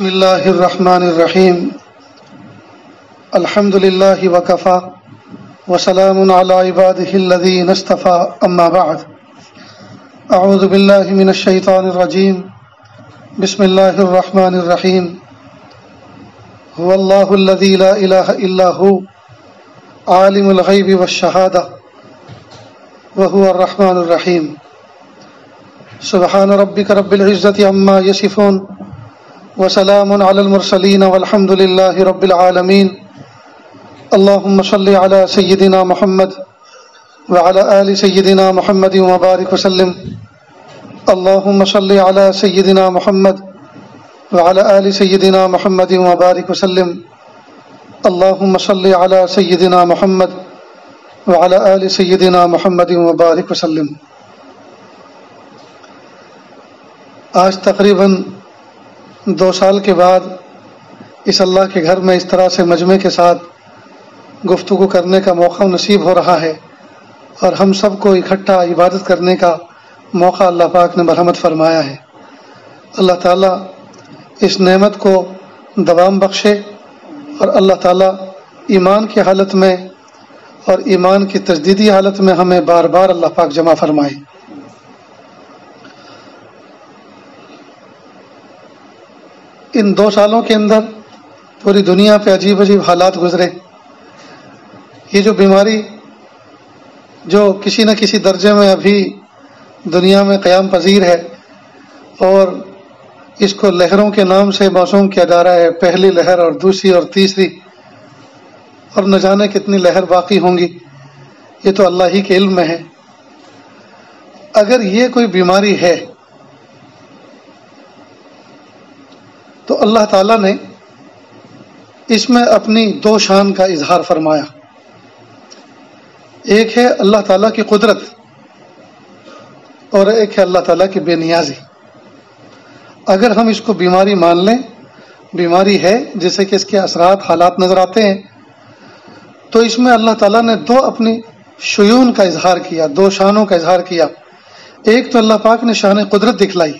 بسم اللہ الرحمن الرحیم الحمد للہ وکفا وسلام علی عبادہ الذین اصطفى اما بعد اعوذ باللہ من الشیطان الرجیم بسم اللہ الرحمن الرحیم هو اللہ الذی لا الہ الا هو عالم الغیب والشہادہ وهو الرحمن الرحیم سبحان ربک رب العزة عما یصفون وسلام علی المرسلین والحمد للہ رب العالمین اللہم صل علی سیدنا محمد وعلی آل سیدنا محمد وبارک وسلم اللہم صل علی سیدنا محمد وعلی آل سیدنا محمد وبارک وسلم اللہم صل علی سیدنا محمد وعلی آل سیدنا محمد وبارک وسلم۔ آج تقریباً 2 سال کے بعد اس اللہ کے گھر میں اس طرح سے مجمع کے ساتھ گفتگو کرنے کا موقع نصیب ہو رہا ہے، اور ہم سب کو اکٹھا عبادت کرنے کا موقع اللہ پاک نے مرحمت فرمایا ہے۔ اللہ تعالیٰ اس نعمت کو دوام بخشے، اور اللہ تعالیٰ ایمان کی حالت میں اور ایمان کی تجدیدی حالت میں ہمیں بار بار اللہ پاک جمع فرمائے۔ ان 2 سالوں کے اندر پوری دنیا پہ عجیب عجیب حالات گزرے۔ یہ جو بیماری جو کسی نہ کسی درجے میں ابھی دنیا میں قیام پذیر ہے، اور اس کو لہروں کے نام سے موسوم کیا جا رہا ہے، پہلی لہر اور دوسری اور تیسری، اور نہ جانے کتنی لہر باقی ہوں گی، یہ تو اللہ ہی کے علم میں ہے۔ اگر یہ کوئی بیماری ہے تو اللہ تعالیٰ نے اس میں اپنی 2 شان کا اظہار فرمایا۔ ایک ہے اللہ تعالیٰ کی قدرت، اور ایک ہے اللہ تعالیٰ کی بے نیازی۔ اگر ہم اس کو بیماری مان لیں، بیماری ہے جیسے کہ اس کے اثرات حالات نظر آتے ہیں، تو اس میں اللہ تعالیٰ نے 2 اپنی شیون کا اظہار کیا، 2 شانوں کا اظہار کیا۔ ایک تو اللہ پاک نے شان قدرت دکھلائی،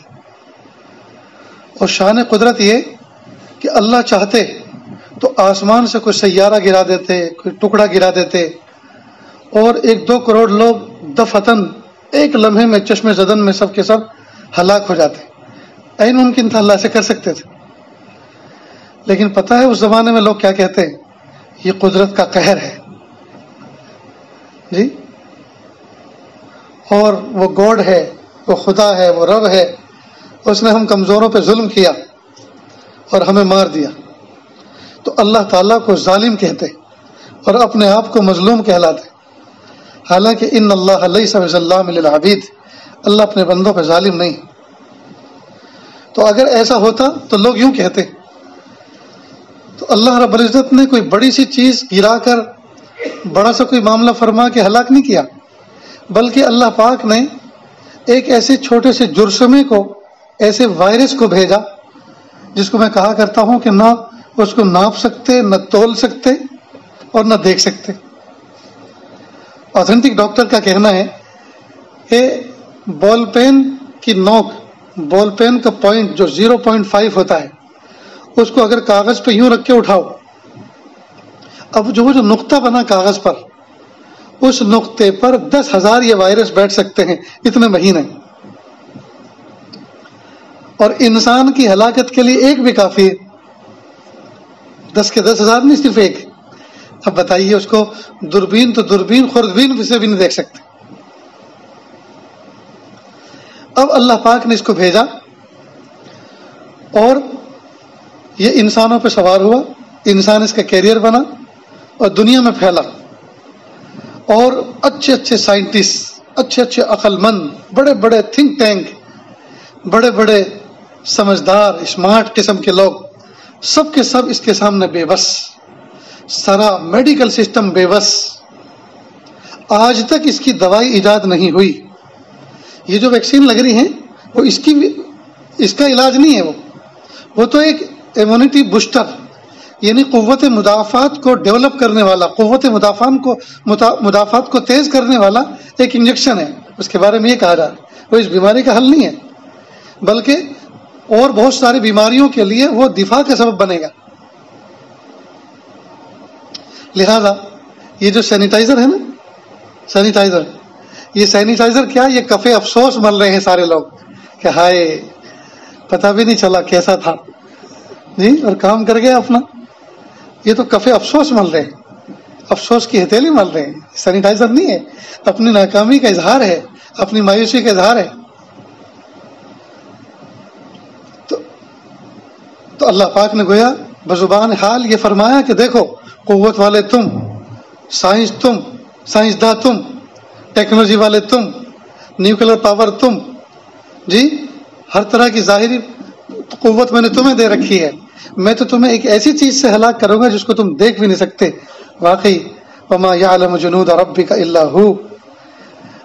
اور شان قدرت یہ کہ اللہ چاہتے تو آسمان سے کوئی سیارہ گرا دیتے، کوئی ٹکڑا گرا دیتے، اور 1-2 کروڑ لوگ دفعتاً ایک لمحے میں چشم زدن میں سب کے سب ہلاک ہو جاتے۔ عین ممکن تھا، اللہ سے کر سکتے تھے، لیکن پتہ ہے اس زمانے میں لوگ کیا کہتے ہیں؟ یہ قدرت کا قہر ہے جی، اور وہ گاڈ ہے، وہ خدا ہے، وہ رب ہے، اس نے ہم کمزوروں پہ ظلم کیا اور ہمیں مار دیا۔ تو اللہ تعالیٰ کو ظالم کہتے اور اپنے آپ کو مظلوم کہلاتے، حالانکہ ان اللہ لیس بظلام للعبید، اللہ اپنے بندوں پہ ظالم نہیں۔ تو اگر ایسا ہوتا تو لوگ یوں کہتے۔ تو اللہ رب العزت نے کوئی بڑی سی چیز گرا کر بڑا سا کوئی معاملہ فرما کے ہلاک نہیں کیا، بلکہ اللہ پاک نے ایک ایسے چھوٹے سے جرثومے کو، ایسے وائرس کو بھیجا جس کو میں کہا کرتا ہوں کہ نہ اس کو ناپ سکتے، نہ تول سکتے، اور نہ دیکھ سکتے۔ آتھینٹک ڈاکٹر کا کہنا ہے کہ بال پین کی نوک، بال پین کا پوائنٹ جو 0.5 ہوتا ہے، اس کو اگر کاغذ پہ یوں رکھ کے اٹھاؤ، اب جو نقطہ بنا کاغذ پر، اس نقطے پر 10,000 یہ وائرس بیٹھ سکتے ہیں، اتنے مہینے۔ اور انسان کی ہلاکت کے لیے ایک بھی کافی ہے، 10 کے 10,000 نہیں، صرف ایک۔ اب بتائیے اس کو دوربین تو دوربین، خوردبین سے بھی نہیں دیکھ سکتے۔ اب اللہ پاک نے اس کو بھیجا، اور یہ انسانوں پہ سوار ہوا، انسان اس کا کیریئر بنا اور دنیا میں پھیلا، اور اچھے اچھے سائنٹسٹ، اچھے اچھے عقل مند، بڑے بڑے تھنک ٹینک، بڑے بڑے سمجھدار اسمارٹ قسم کے لوگ، سب کے سب اس کے سامنے بے بس، سارا میڈیکل سسٹم بے بس۔ آج تک اس کی دوائی ایجاد نہیں ہوئی۔ یہ جو ویکسین لگ رہی ہیں وہ اس کا علاج نہیں ہے، وہ تو ایک ایمونٹی بوسٹر، یعنی قوت مدافعت کو ڈیولپ کرنے والا، قوت مدافعت کو تیز کرنے والا ایک انجیکشن ہے۔ اس کے بارے میں یہ کہا جا رہا ہے وہ اس بیماری کا حل نہیں ہے، بلکہ اور بہت ساری بیماریوں کے لیے وہ دفاع کا سبب بنے گا. لہذا یہ جو سینیٹائزر ہے نا، سینیٹائزر، یہ سینیٹائزر کیا، یہ کفے افسوس مل رہے ہیں سارے لوگ کہ ہائے پتہ بھی نہیں چلا کیسا تھا جی، اور کام کر گیا اپنا. یہ تو کفے افسوس مل رہے ہیں، افسوس کی ہتھیلی مل رہے ہیں. سینیٹائزر نہیں ہے، اپنی ناکامی کا اظہار ہے، اپنی مایوسی کا اظہار ہے. تو اللہ پاک نے گویا بزبان حال یہ فرمایا کہ دیکھو قوت والے تم، سائنسداں تم، ٹیکنالوجی والے تم، نیوکلر پاور تم، جی ہر طرح کی ظاہری قوت میں نے تمہیں دے رکھی ہے. میں تو تمہیں ایک ایسی چیز سے ہلاک کروں گا جس کو تم دیکھ بھی نہیں سکتے. واقعی وما یعلم جنود ربک الا ہو،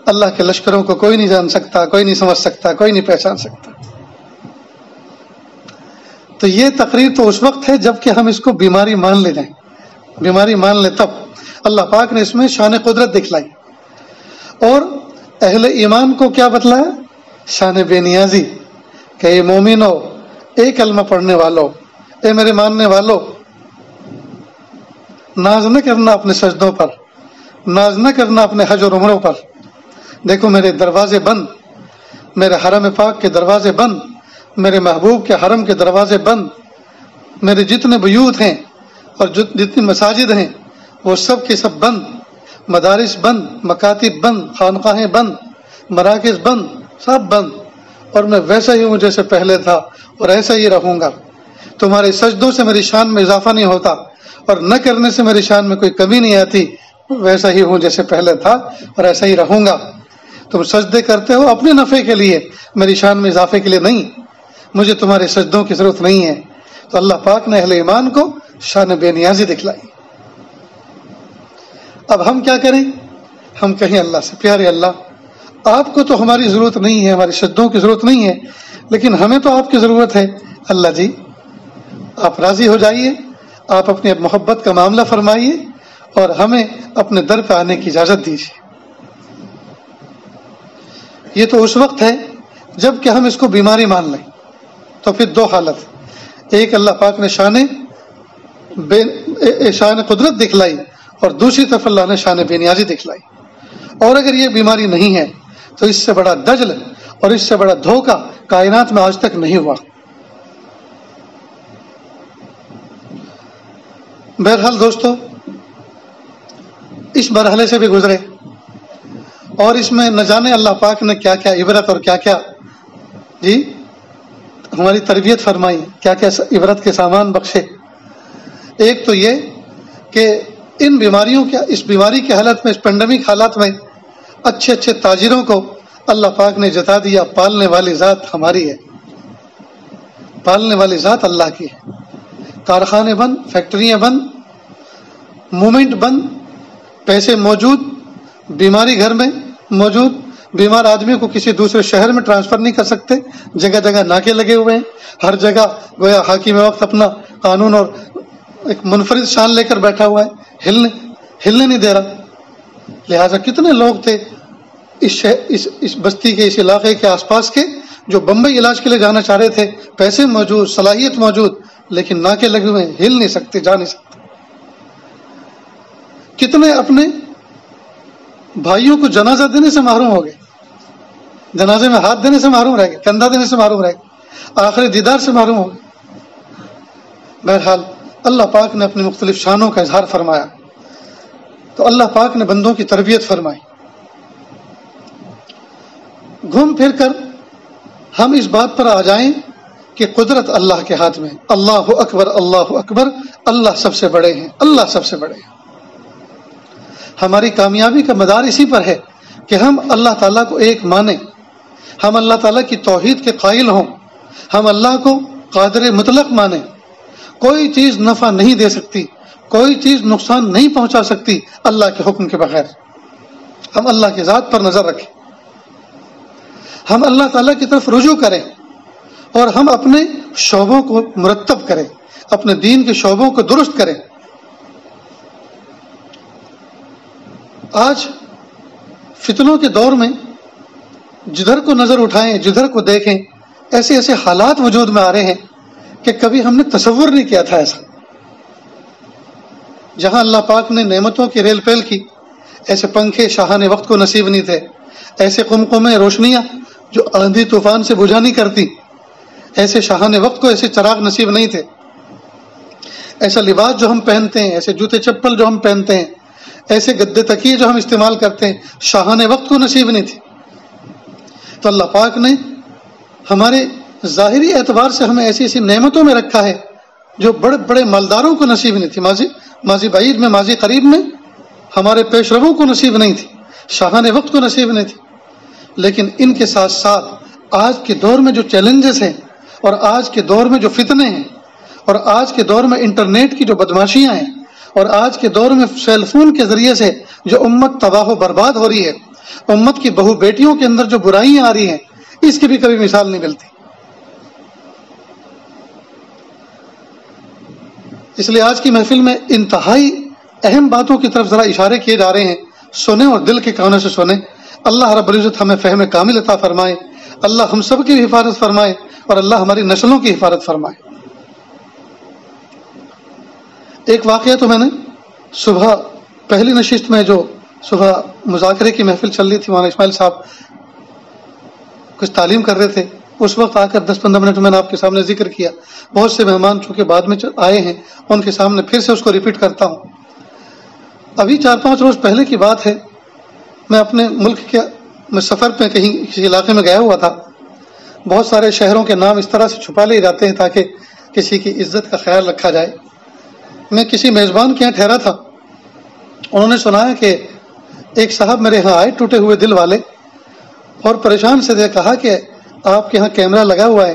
اللہ کے لشکروں کو کوئی نہیں جان سکتا، کوئی نہیں سمجھ سکتا، کوئی نہیں پہچان سکتا. تو یہ تقریر تو اس وقت ہے جب کہ ہم اس کو بیماری مان لے جائیں، بیماری مان لیں تب. اللہ پاک نے اس میں شان قدرت دکھلائی. اور اہل ایمان کو کیا بتلایا؟ شان بے نیازی، کہ اے مومنو، اے کلمہ پڑھنے والو، اے میرے ماننے والو، ناز نہ کرنا اپنے سجدوں پر، ناز نہ کرنا اپنے حج اور عمروں پر. دیکھو میرے دروازے بند، میرے حرم پاک کے دروازے بند، میرے محبوب کے حرم کے دروازے بند، میرے جتنے بیوت ہیں اور جتنی مساجد ہیں وہ سب کے سب بند، مدارس بند، مکاتب بند، خانقاہیں بند، مراکز بند، سب بند. اور میں ویسا ہی ہوں جیسے پہلے تھا اور ایسا ہی رہوں گا. تمہارے سجدوں سے میری شان میں اضافہ نہیں ہوتا اور نہ کرنے سے میری شان میں کوئی کمی نہیں آتی. ویسا ہی ہوں جیسے پہلے تھا اور ایسا ہی رہوں گا. تم سجدے کرتے ہو اپنے نفع کے لیے، میری شان میں اضافے کے لیے نہیں. مجھے تمہارے سجدوں کی ضرورت نہیں ہے. تو اللہ پاک نے اہل ایمان کو شان بے نیازی دکھلائی. اب ہم کیا کریں؟ ہم کہیں اللہ سے پیارے اللہ آپ کو تو ہماری ضرورت نہیں ہے، ہماری سجدوں کی ضرورت نہیں ہے، لیکن ہمیں تو آپ کی ضرورت ہے. اللہ جی آپ راضی ہو جائیے، آپ اپنی محبت کا معاملہ فرمائیے اور ہمیں اپنے در پہ آنے کی اجازت دیجیے. یہ تو اس وقت ہے جب کہ ہم اس کو بیماری مان لیں. تو پھر دو حالت، ایک اللہ پاک نے شان قدرت دکھلائی اور دوسری طرف اللہ نے شان بے نیازی دکھلائی. اور اگر یہ بیماری نہیں ہے تو اس سے بڑا دجل اور اس سے بڑا دھوکہ کائنات میں آج تک نہیں ہوا. بہرحال دوستو اس مرحلے سے بھی گزرے اور اس میں نہ جانے اللہ پاک نے کیا کیا عبرت اور کیا کیا جی ہماری تربیت فرمائی، کیا کیا عبرت کے سامان بخشے. ایک تو یہ کہ ان بیماریوں کے، اس بیماری کے حالت میں، اس پینڈیمک حالات میں اچھے اچھے تاجروں کو اللہ پاک نے جتا دیا. پالنے والی ذات ہماری ہے، پالنے والی ذات اللہ کی ہے. کارخانے بند، فیکٹریاں بند، مومنٹ بند، پیسے موجود، بیماری گھر میں موجود، بیمار آدمی کو کسی دوسرے شہر میں ٹرانسفر نہیں کر سکتے، جگہ جگہ ناکے لگے ہوئے ہیں، ہر جگہ گویا حاکم وقت اپنا قانون اور ایک منفرد شان لے کر بیٹھا ہوا ہے، ہلنے نہیں دے رہا. لہٰذا کتنے لوگ تھے اس بستی کے، اس علاقے کے آس پاس کے، جو بمبئی علاج کے لیے جانا چاہ رہے تھے، پیسے موجود، صلاحیت موجود، لیکن ناکے لگے ہوئے ہیں، ہل نہیں سکتے، جا نہیں سکتے. کتنے اپنے بھائیوں کو جنازہ دینے سے محروم ہو گئے، جنازے میں ہاتھ دینے سے محروم رہ گئے، کندھا دینے سے محروم رہ گئے، آخری دیدار سے محروم ہو گئے. بہرحال اللہ پاک نے اپنی مختلف شانوں کا اظہار فرمایا تو اللہ پاک نے بندوں کی تربیت فرمائی. گھوم پھر کر ہم اس بات پر آ جائیں کہ قدرت اللہ کے ہاتھ میں. اللہ اکبر، اللہ اکبر، اللہ سب سے بڑے ہیں، اللہ سب سے بڑے ہیں. ہماری کامیابی کا مدار اسی پر ہے کہ ہم اللہ تعالیٰ کو ایک مانیں، ہم اللہ تعالیٰ کی توحید کے قائل ہوں، ہم اللہ کو قادر مطلق مانیں. کوئی چیز نفع نہیں دے سکتی، کوئی چیز نقصان نہیں پہنچا سکتی اللہ کے حکم کے بغیر. ہم اللہ کی ذات پر نظر رکھیں، ہم اللہ تعالیٰ کی طرف رجوع کریں اور ہم اپنے شعبوں کو مرتب کریں، اپنے دین کے شعبوں کو درست کریں. آج فتنوں کے دور میں جدھر کو نظر اٹھائیں، جدھر کو دیکھیں، ایسے ایسے حالات وجود میں آ رہے ہیں کہ کبھی ہم نے تصور نہیں کیا تھا ایسا. جہاں اللہ پاک نے نعمتوں کی ریل پیل کی، ایسے پنکھے شاہان وقت کو نصیب نہیں تھے، ایسے قمقمے روشنیاں جو آندھی طوفان سے بجھا نہیں کرتی، ایسے شاہان وقت کو ایسے چراغ نصیب نہیں تھے، ایسا لباس جو ہم پہنتے ہیں، ایسے جوتے چپل جو ہم پہنتے ہیں، ایسے گدے تکیے جو ہم استعمال کرتے ہیں، شاہان وقت کو نصیب نہیں تھی. تو اللہ پاک نے ہمارے ظاہری اعتبار سے ہمیں ایسی ایسی نعمتوں میں رکھا ہے جو بڑے بڑے مالداروں کو نصیب نہیں تھی. ماضی بعید میں، ماضی قریب میں ہمارے پیش رووں کو نصیب نہیں تھی، شاہان وقت کو نصیب نہیں تھی. لیکن ان کے ساتھ ساتھ آج کے دور میں جو چیلنجز ہیں، اور آج کے دور میں جو فتنے ہیں، اور آج کے دور میں انٹرنیٹ کی جو بدماشیاں ہیں، اور آج کے دور میں سیل فون کے ذریعے سے جو امت تباہ و برباد ہو رہی ہے، امت کی بہو بیٹیوں کے اندر جو برائیاں آ رہی ہیں، اس کی بھی کبھی مثال نہیں ملتی. اس لیے آج کی محفل میں انتہائی اہم باتوں کی طرف ذرا اشارے کیے جا رہے ہیں. سنیں اور دل کے کانوں سے سنیں. اللہ رب العزت ہمیں فہم کامل عطا فرمائے، اللہ ہم سب کی حفاظت فرمائے، اور اللہ ہماری نسلوں کی حفاظت فرمائے. ایک واقعہ تو میں نے صبح پہلی نشست میں جو صبح مذاکرے کی محفل چل رہی تھی، مولانا اسماعیل صاحب کچھ تعلیم کر رہے تھے، اس وقت آ کر 10-15 منٹ میں نے آپ کے سامنے ذکر کیا. بہت سے مہمان چونکہ بعد میں آئے ہیں، ان کے سامنے پھر سے اس کو ریپیٹ کرتا ہوں. ابھی 4-5 روز پہلے کی بات ہے، میں اپنے ملک کے میں سفر پہ کہیں کسی علاقے میں گیا ہوا تھا. بہت سارے شہروں کے نام اس طرح سے چھپا لیے جاتے ہیں تاکہ کسی کی عزت کا خیال رکھا جائے. میں کسی میزبان کے یہاں ٹھہرا تھا. انہوں نے سنایا کہ ایک صاحب میرے یہاں آئے ٹوٹے ہوئے دل والے، اور پریشان سے کہا کہ آپ کے یہاں کیمرہ لگا ہوا ہے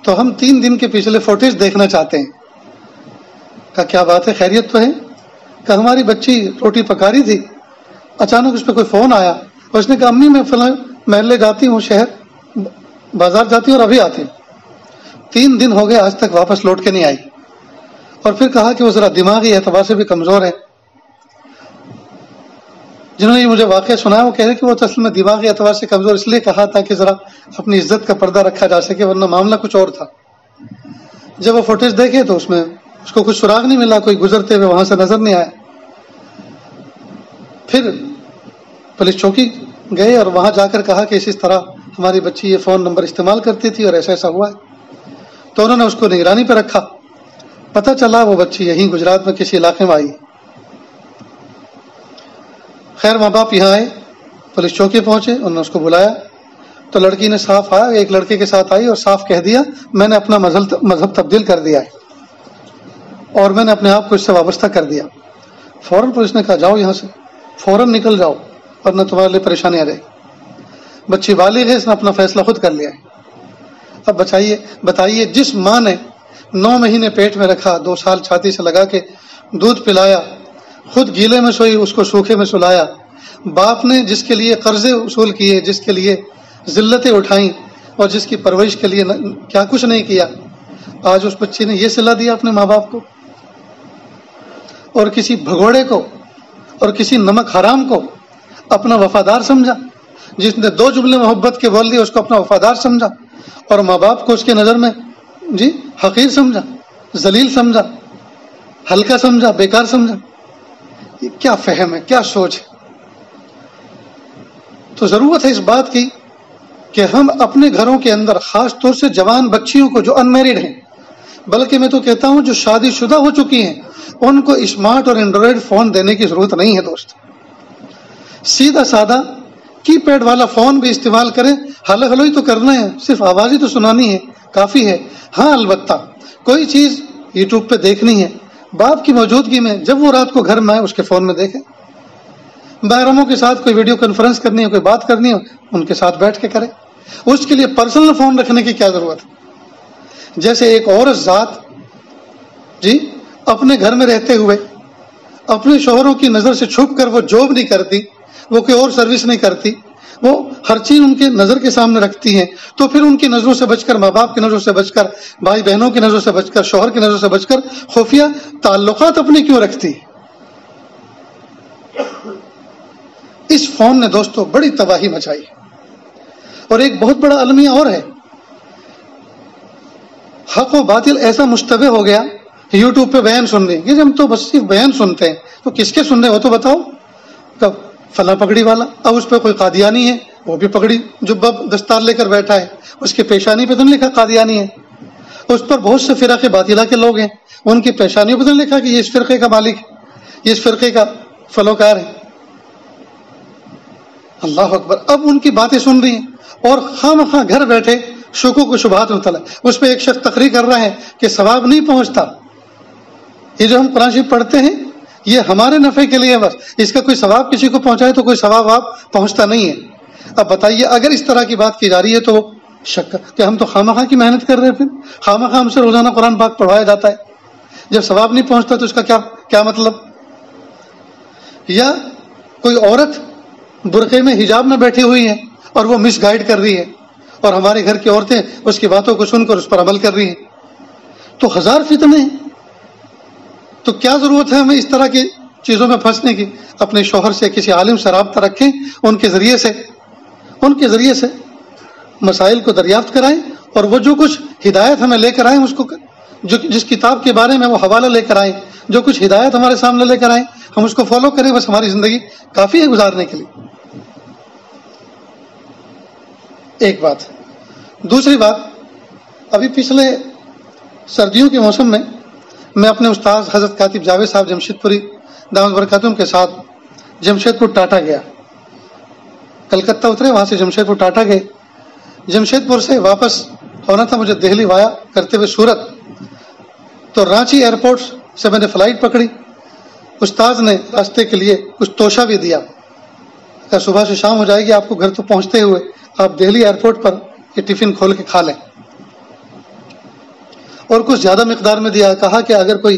تو ہم 3 دن کے پچھلے فوٹیج دیکھنا چاہتے ہیں. کہا کیا بات ہے، خیریت تو ہے؟ کہ ہماری بچی روٹی پکا رہی تھی، اچانک اس پہ کوئی فون آیا اور اس نے کہا امی میں فلاں محلے جاتی ہوں، شہر بازار جاتی ہوں اور ابھی آتی ہوں. 3 دن ہو گئے آج تک واپس لوٹ کے نہیں آئی. اور پھر کہا کہ وہ ذرا دماغی اعتبار سے بھی کمزور ہے. جنہوں نے مجھے واقعہ سنایا وہ کہہ رہے کہ وہ اصل میں دماغی اعتبار سے کمزور اس لیے کہا تھا کہ ذرا اپنی عزت کا پردہ رکھا جا سکے، ورنہ معاملہ کچھ اور تھا. جب وہ فوٹیج دیکھے تو اس میں اس کو کچھ سراغ نہیں ملا، کوئی گزرتے ہوئے وہاں سے نظر نہیں آیا. پھر پولیس چوکی گئے اور وہاں جا کر کہا کہ اس طرح ہماری بچی یہ فون نمبر استعمال کرتی تھی اور ایسا ایسا ہوا ہے. تو انہوں نے اس کو نگرانی پہ رکھا. پتہ چلا وہ بچی یہیں گجرات میں کسی علاقے میں آئی. خیر ماں باپ یہاں آئے، پولیس چوکی پہنچے، انہوں نے اس کو بلایا تو لڑکی نے صاف آیا، ایک لڑکے کے ساتھ آئی اور صاف کہہ دیا میں نے اپنا مذہب تبدیل کر دیا ہے اور میں نے اپنے آپ کو اس سے وابستہ کر دیا. فوراً پولیس نے کہا جاؤ یہاں سے، فوراً نکل جاؤ ورنہ تمہارے لیے پریشانی آ جائے. بچی بالغ ہے، اس نے اپنا فیصلہ خود کر لیا ہے. اب بتائیے جس ماں نے 9 مہینے پیٹ میں رکھا، 2 سال چھاتی سے لگا کے دودھ پلایا، خود گیلے میں سوئی اس کو سوکھے میں سلایا، باپ نے جس کے لیے قرضے وصول کیے، جس کے لیے ذلتیں اٹھائیں اور جس کی پرورش کے لیے کیا کچھ نہیں کیا، آج اس بچی نے یہ صلہ دیا اپنے ماں باپ کو. اور کسی بھگوڑے کو اور کسی نمک حرام کو اپنا وفادار سمجھا، جس نے 2 جملے محبت کے بول دیے اس کو اپنا وفادار سمجھا، اور ماں باپ کو اس کے نظر میں حقیر سمجھا، ذلیل سمجھا، ہلکا سمجھا، بیکار سمجھا. یہ کیا فہم ہے، کیا سوچ ہے؟ تو ضرورت ہے اس بات کی کہ ہم اپنے گھروں کے اندر خاص طور سے جوان بچیوں کو جو ان میرڈ ہیں، بلکہ میں تو کہتا ہوں جو شادی شدہ ہو چکی ہیں، ان کو اسمارٹ اور اینڈرائڈ فون دینے کی ضرورت نہیں ہے. دوست سیدھا سادہ کی پیڈ والا فون بھی استعمال کریں، ہلو ہلو ہی تو کرنا ہے، صرف آواز ہی تو سنانی ہے، کافی ہے. ہاں البتہ کوئی چیز یوٹیوب پہ دیکھنی ہے، باپ کی موجودگی میں جب وہ رات کو گھر میں آئے اس کے فون میں دیکھیں. محرموں کے ساتھ کوئی ویڈیو کانفرنس کرنی ہے، کوئی بات کرنی ہے، ان کے ساتھ بیٹھ کے کریں. اس کے لیے پرسنل فون رکھنے کی کیا ضرورت ہے؟ جیسے ایک عورت ذات اپنے گھر میں رہتے ہوئے اپنے شوہروں کی نظر سے چھپ کر وہ جاب نہیں کرتی، وہ کوئی اور سروس نہیں کرتی، وہ ہر چیز ان کے نظر کے سامنے رکھتی ہیں، تو پھر ان کی نظروں سے بچ کر، ماں باپ کی نظروں سے بچ کر، بھائی بہنوں کی نظروں سے بچ کر، شوہر کی نظروں سے بچ کر خفیہ تعلقات اپنے کیوں رکھتی؟ اس فون نے دوستو بڑی تباہی مچائی. اور ایک بہت بڑا المیہ اور ہے حق و باطل ایسا مشتبہ ہو گیا. یوٹیوب پہ بیان سن رہے ہیں کہ ہم تو بس صرف بیان سنتے ہیں, تو کس کے سن رہے ہو تو بتاؤ. کب فلاں پگڑی والا, اب اس پہ کوئی قادیانی ہے, وہ بھی پگڑی جبہ دستار لے کر بیٹھا ہے, اس کی پیشانی پہ تو نہیں لکھا قادیانی ہے. اس پر بہت سے فرقے باطلہ کے لوگ ہیں, ان کی پیشانیوں پہ تو نہیں لکھا کہ یہ اس فرقے کا مالک ہے, یہ اس فرقے کا فلوکار ہے. اللہ اکبر. اب ان کی باتیں سن رہی ہیں اور خواہ گھر بیٹھے شکوک و شبہات مبتلا. اس پہ ایک شخص تقریر کر رہا ہے کہ ثواب نہیں پہنچتا, یہ جو ہم قرآن شریف پڑھتے ہیں یہ ہمارے نفع کے لیے, بس اس کا کوئی ثواب کسی کو پہنچائے تو کوئی ثواب آپ پہنچتا نہیں ہے. اب بتائیے اگر اس طرح کی بات کی جا رہی ہے تو شک کہ ہم تو خواہ کی محنت کر رہے ہیں, پھر خواہ ہم سے روزانہ قرآن پاک پڑھوایا جاتا ہے, جب ثواب نہیں پہنچتا تو اس کا کیا مطلب. یا کوئی عورت برقعے میں حجاب میں بیٹھی ہوئی ہے اور وہ مس گائیڈ کر رہی ہے, اور ہمارے گھر کی عورتیں اس کی باتوں کو سن کر اس پر عمل کر رہی ہیں, تو ہزار فتنے. تو کیا ضرورت ہے ہمیں اس طرح کی چیزوں میں پھنسنے کی. اپنے شوہر سے کسی عالم سے رابطہ رکھیں, ان کے ذریعے سے مسائل کو دریافت کرائیں, اور وہ جو کچھ ہدایت ہمیں لے کر آئیں اس کو, جس کتاب کے بارے میں وہ حوالہ لے کر آئیں, جو کچھ ہدایت ہمارے سامنے لے کر آئیں, ہم اس کو فالو کریں, بس ہماری زندگی کافی ہے گزارنے کے لیے. ایک بات. دوسری بات, ابھی پچھلے سردیوں کے موسم میں اپنے استاد حضرت کاتب جاوید صاحب جمشید پوری دامت برکاتہم کے ساتھ جمشید پور ٹاٹا گیا. کلکتہ اترے, وہاں سے جمشید پور ٹاٹا گئے. جمشید پور سے واپس ہونا تھا مجھے دہلی وایا کرتے ہوئے سورت, تو رانچی ایئرپورٹ سے میں نے فلائٹ پکڑی. استاذ نے راستے کے لیے کچھ توشہ بھی دیا کہ صبح سے شام ہو جائے گی آپ کو گھر تو پہنچتے ہوئے, آپ دہلی ایئرپورٹ پر یہ ٹفن کھول کے کھا لیں. اور کچھ زیادہ مقدار میں دیا, کہا کہ اگر کوئی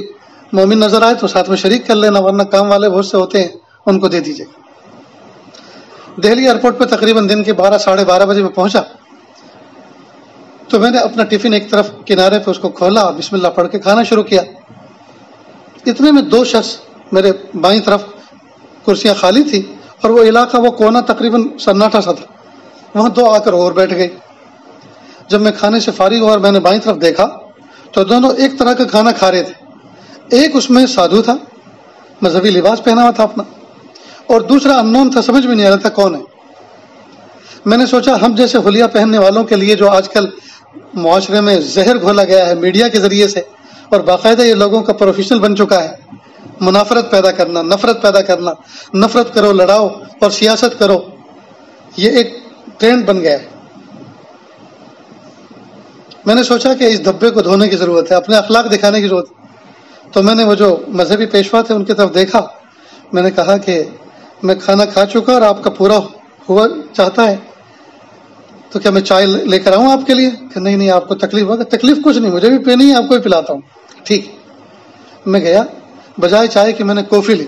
مومن نظر آئے تو ساتھ میں شریک کر لینا, ورنہ کام والے بہت سے ہوتے ہیں ان کو دے دیجیے. دہلی ایئرپورٹ پہ تقریباً دن کے 12 ساڑھے 12 بجے میں پہنچا, تو میں نے اپنا ٹفن ایک طرف کنارے پہ اس کو کھولا, بسم اللہ پڑھ کے کھانا شروع کیا. اتنے میں 2 شخص میرے بائیں طرف, کرسیاں خالی تھی اور وہ علاقہ وہ کونا تقریباً سناٹا سا تھا, وہاں 2 آ کر اور بیٹھ گئے. جب میں کھانے سے فارغ ہوا اور میں نے بائیں طرف دیکھا تو دونوں ایک طرح کا کھانا کھا رہے تھے. ایک اس میں سادھو تھا, مذہبی لباس پہنا ہوا تھا اپنا, اور دوسرا اننون تھا, سمجھ بھی نہیں آ رہا تھا کون ہے. میں نے سوچا ہم جیسے حلیہ پہننے والوں کے لیے جو آج کل معاشرے میں زہر گھولا گیا ہے میڈیا کے ذریعے سے, اور باقاعدہ یہ لوگوں کا پروفیشنل بن چکا ہے, منافرت پیدا کرنا, نفرت پیدا کرنا, نفرت کرو, لڑاؤ اور سیاست کرو, یہ ایک ٹرینڈ بن گیا ہے. میں نے سوچا کہ اس دھبے کو دھونے کی ضرورت ہے, اپنے اخلاق دکھانے کی ضرورت ہے. تو میں نے وہ جو مذہبی پیشوا تھے ان کی طرف دیکھا, میں نے کہا کہ میں کھانا کھا چکا اور آپ کا پورا ہوا چاہتا ہے, تو کیا میں چائے لے کر آؤں آپ کے لیے؟ کہ نہیں آپ کو تکلیف ہوگا. تکلیف کچھ نہیں, مجھے بھی پینی ہے, آپ کو بھی پلاتا ہوں. ٹھیک. میں گیا, بجائے چائے کی میں نے کافی لی,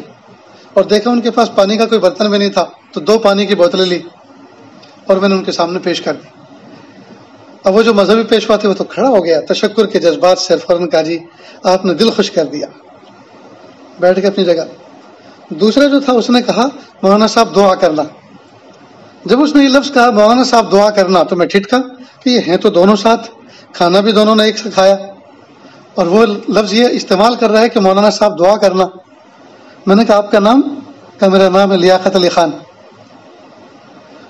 اور دیکھا ان کے پاس پانی کا کوئی برتن بھی نہیں تھا, تو 2 پانی کی بوتلیں لی اور میں نے ان کے سامنے پیش کر دی. اب وہ جو مذہبی پیشوا تھے وہ تو کھڑا ہو گیا تشکر کے جذبات سے, فوراً کہا جی آپ نے دل خوش کر دیا, بیٹھ کے اپنی جگہ. دوسرا جو تھا اس نے کہا مولانا صاحب دعا کرنا. جب اس نے یہ لفظ کہا مولانا صاحب دعا کرنا, تو میں ٹھٹکا کہ یہ ہیں تو دونوں ساتھ, کھانا بھی دونوں نے ایک سے کھایا, اور وہ لفظ یہ استعمال کر رہا ہے کہ مولانا صاحب دعا کرنا. میں نے کہا آپ کا نام؟ کہ میرا نام ہے لیاقت علی خان.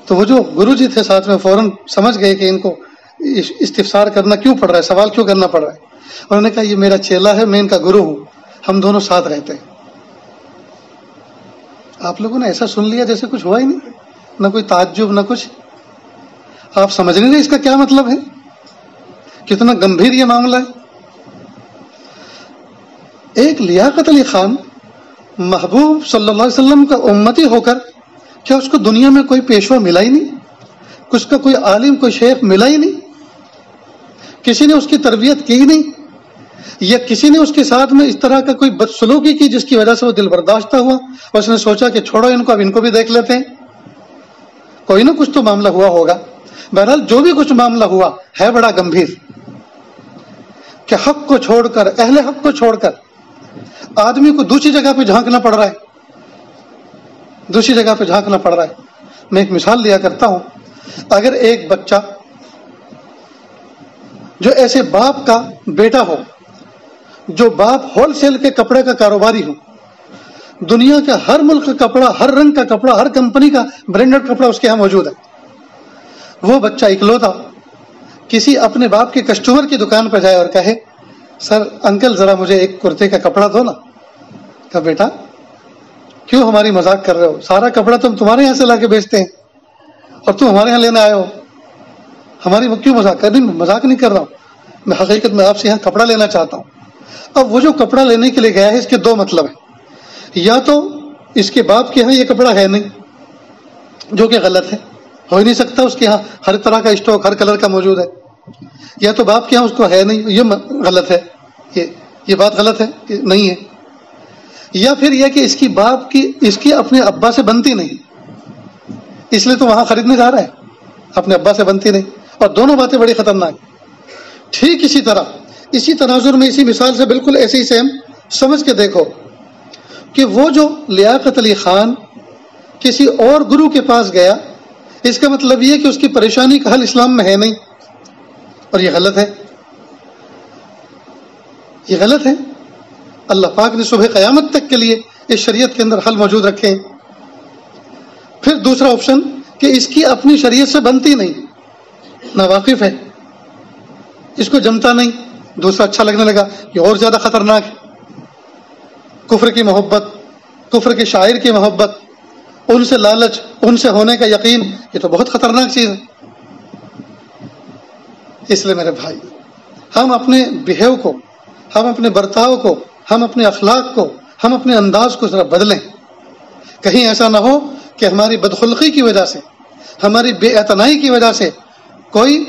تو وہ جو گرو جی تھے ساتھ میں فوراً سمجھ گئے کہ ان کو استفسار کرنا کیوں پڑ رہا ہے, سوال کیوں کرنا پڑ رہا ہے. انہوں نے کہا یہ میرا چیلا ہے, میں ان کا گرو ہوں, ہم دونوں ساتھ رہتے ہیں. آپ لوگوں نے ایسا سن لیا جیسے کچھ ہوا ہی نہیں, نہ کوئی تعجب نہ کچھ. آپ سمجھ نہیں رہے اس کا کیا مطلب ہے, کتنا گمبھیر یہ معاملہ ہے. ایک لیاقت علی خان محبوب صلی اللہ علیہ وسلم کا امتی ہو کر کیا اس کو دنیا میں کوئی پیشوا ملا ہی نہیں, اس کا کوئی عالم کوئی شیخ ملا ہی نہیں, کسی نے اس کی تربیت کی ہی نہیں, یا کسی نے اس کے ساتھ میں اس طرح کا کوئی بدسلوکی کی جس کی وجہ سے وہ دل برداشتہ ہوا, اور اس نے سوچا کہ چھوڑو ان کو, اب ان کو بھی دیکھ لیتے ہیں, کوئی نہ کچھ تو معاملہ ہوا ہوگا. بہرحال جو بھی کچھ معاملہ ہوا ہے بڑا گمبھیر, کہ حق کو چھوڑ کر, اہل حق کو چھوڑ کر آدمی کو دوسری جگہ پہ جھانکنا پڑ رہا ہے, دوسری جگہ پہ جھانکنا پڑ رہا ہے. میں ایک مثال دیا کرتا ہوں. اگر ایک بچہ جو ایسے باپ کا بیٹا ہو، جو باپ ہول سیل کے کپڑے کا کاروباری ہو، دنیا کا ہر ملک کا کپڑا، ہر رنگ کا کپڑا، ہر کمپنی کا برانڈڈ کپڑا اس کے یہاں موجود ہے، وہ بچہ اکلوتا کسی اپنے باپ کے کسٹمر کی دکان پہ جائے اور کہے سر انکل ذرا مجھے ایک کرتے کا کپڑا دو نا. کہا بیٹا کیوں ہماری مذاق کر رہے ہو؟ سارا کپڑا تم تمہارے یہاں سے لا کے بیچتے ہیں اور تم ہمارے یہاں لینے آئے ہو، ہماری کیوں مذاق کر رہے؟ مذاق نہیں کر رہا ہوں، میں حقیقت میں آپ سے یہاں کپڑا لینا چاہتا ہوں. اب وہ جو کپڑا لینے کے لیے گیا ہے اس کے دو مطلب ہیں، یا تو اس کے باپ کے یہاں یہ کپڑا ہے نہیں، جو کہ غلط ہے، ہو ہی نہیں سکتا، اس کے یہاں ہر طرح کا اسٹاک ہر کلر کا موجود ہے، یا تو باپ کے یہاں اس کو ہے نہیں، یہ غلط ہے، یہ بات غلط ہے کہ نہیں ہے، یا پھر یہ کہ اس کی اپنے ابا سے بنتی نہیں، اس لیے تو وہاں خریدنے جا رہا ہے، اپنے ابا سے بنتی نہیں، اور دونوں باتیں بڑی خطرناک. ٹھیک اسی طرح اسی تناظر میں اسی مثال سے بالکل ایسے ہی سیم سمجھ کے دیکھو کہ وہ جو لیاقت علی خان کسی اور گرو کے پاس گیا، اس کا مطلب یہ کہ اس کی پریشانی کا حل اسلام میں ہے نہیں، اور یہ غلط ہے، یہ غلط ہے. اللہ پاک نے صبح قیامت تک کے لیے اس شریعت کے اندر حل موجود رکھے ہیں. پھر دوسرا آپشن کہ اس کی اپنی شریعت سے بنتی نہیں، ناواقف ہے، اس کو جمتا نہیں، دوسرا اچھا لگنے لگا، یہ اور زیادہ خطرناک ہے. کفر کی محبت، کفر کے شاعر کی محبت، ان سے لالچ، ان سے ہونے کا یقین، یہ تو بہت خطرناک چیز ہے. اس لیے میرے بھائی ہم اپنے بہیو کو، ہم اپنے برتاؤ کو، ہم اپنے اخلاق کو، ہم اپنے انداز کو ذرا بدلیں. کہیں ایسا نہ ہو کہ ہماری بدخلقی کی وجہ سے، ہماری بے اعتنائی کی وجہ سے کوئی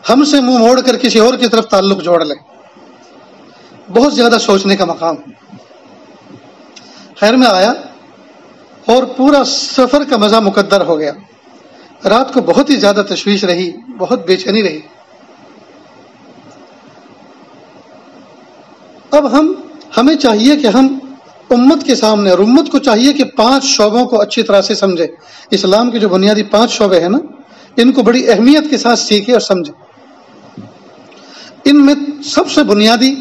ہم سے منہ موڑ کر کسی اور کی طرف تعلق جوڑ لے. بہت زیادہ سوچنے کا مقام. خیر میں آیا اور پورا سفر کا مزہ مقدر ہو گیا. رات کو بہت ہی زیادہ تشویش رہی، بہت بے چینی رہی. اب ہمیں چاہیے کہ ہم امت کے سامنے، اور امت کو چاہیے کہ 5 شعبوں کو اچھی طرح سے سمجھے. اسلام کے جو بنیادی 5 شعبے ہیں نا، ان کو بڑی اہمیت کے ساتھ سیکھے اور سمجھے. ان میں سب سے بنیادی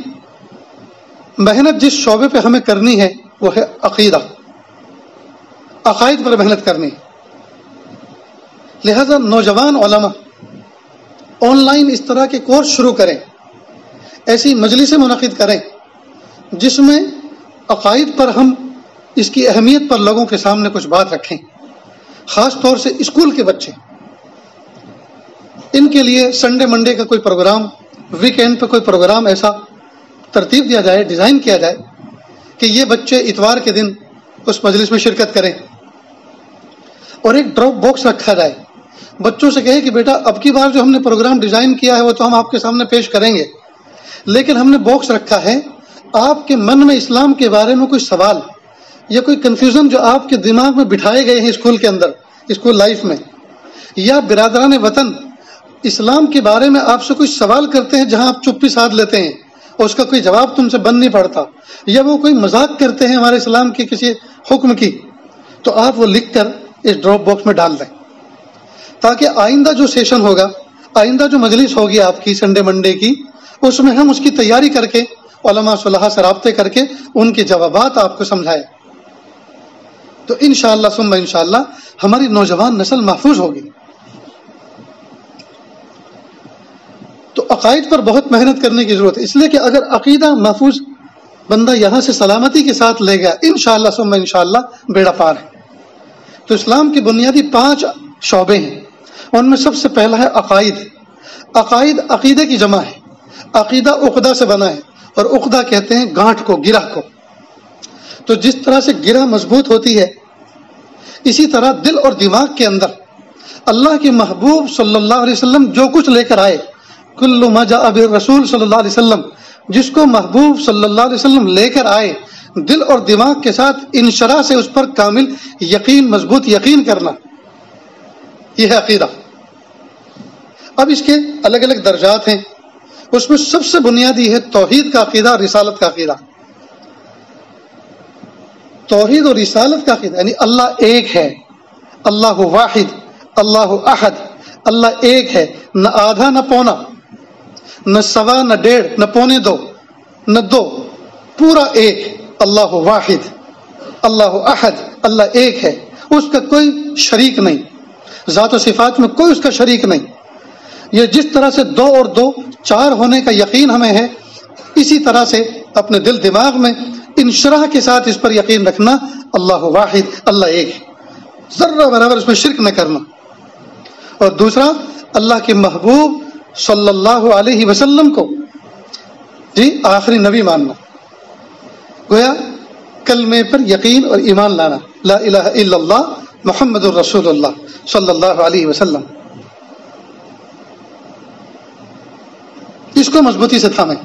محنت جس شعبے پہ ہمیں کرنی ہے وہ ہے عقیدہ، عقائد پر محنت کرنی. لہذا نوجوان علماء آن لائن اس طرح کے کورس شروع کریں، ایسی مجلسیں منعقد کریں جس میں عقائد پر ہم اس کی اہمیت پر لوگوں کے سامنے کچھ بات رکھیں. خاص طور سے اسکول کے بچے، ان کے لیے سنڈے منڈے کا کوئی پروگرام، ویکینڈ پہ کوئی پروگرام ایسا ترتیب دیا جائے، ڈیزائن کیا جائے کہ یہ بچے اتوار کے دن اس مجلس میں شرکت کریں. اور ایک ڈراپ باکس رکھا جائے، بچوں سے کہے کہ بیٹا اب کی بار جو ہم نے پروگرام ڈیزائن کیا ہے وہ تو ہم آپ کے سامنے پیش کریں گے، لیکن ہم نے باکس رکھا ہے آپ کے من میں اسلام کے بارے میں کوئی سوال یا کوئی کنفیوژن جو آپ کے دماغ میں بٹھائے گئے ہیں اسکول کے اندر، اسکول لائف میں، یا برادران وطن اسلام کے بارے میں آپ سے کوئی سوال کرتے ہیں جہاں آپ چپی سادھ لیتے ہیں اور اس کا کوئی جواب تم سے بن نہیں پڑتا، یا وہ کوئی مذاق کرتے ہیں ہمارے اسلام کے کسی حکم کی، تو آپ وہ لکھ کر اس ڈراپ باکس میں ڈال دیں، تاکہ آئندہ جو سیشن ہوگا، آئندہ جو مجلس ہوگی آپ کی سنڈے منڈے کی، اس میں ہم اس کی تیاری کر کے علماء صلحاء سے رابطے کر کے ان کے جوابات آپ کو سمجھائیں. تو انشاءاللہ ثم انشاءاللہ ہماری نوجوان نسل محفوظ ہوگی. تو عقائد پر بہت محنت کرنے کی ضرورت ہے، اس لیے کہ اگر عقیدہ محفوظ بندہ یہاں سے سلامتی کے ساتھ لے گیا، انشاءاللہ ثم انشاءاللہ بیڑا پار ہے. تو اسلام کی بنیادی 5 شعبے ہیں، ان میں سب سے پہلا ہے عقائد. عقائد عقیدے کی جمع ہے. عقیدہ عقدہ سے بنا ہے، اور عقدہ کہتے ہیں گانٹھ کو، گرہ کو. تو جس طرح سے گرہ مضبوط ہوتی ہے، اسی طرح دل اور دماغ کے اندر اللہ کے محبوب صلی اللہ علیہ وسلم جو کچھ لے کر آئے، کل ما جاء بالرسول صلی اللہ علیہ وسلم، جس کو محبوب صلی اللہ علیہ وسلم لے کر آئے، دل اور دماغ کے ساتھ انشراح سے اس پر کامل یقین، مضبوط یقین کرنا، یہ ہے عقیدہ. اب اس کے الگ الگ درجات ہیں، اس میں سب سے بنیادی ہے توحید کا عقیدہ اور رسالت کا عقیدہ. توحید اور رسالت کا عقیدہ یعنی اللہ ایک ہے، اللہ واحد، اللہ احد، اللہ ایک ہے، نہ آدھا نہ پونا، نہ سوا، نہ ڈیڑھ، نہ پونے دو، نہ دو، پورا ایک. اللہ واحد، اللہ احد، اللہ ایک ہے، اس کا کوئی شریک نہیں، ذات و صفات میں کوئی اس کا شریک نہیں. یہ جس طرح سے دو اور دو چار ہونے کا یقین ہمیں ہے، اسی طرح سے اپنے دل دماغ میں انشراح کے ساتھ اس پر یقین رکھنا اللہ واحد، اللہ ایک، ذرہ برابر اس میں شرک نہ کرنا. اور دوسرا، اللہ کے محبوب صلی اللہ علیہ وسلم کو آخری نبی ماننا. گویا کلمے پر یقین اور ایمان لانا، لا الہ الا اللہ محمد الرسول اللہ صلی اللہ علیہ وسلم. اس کو مضبوطی سے تھامیں.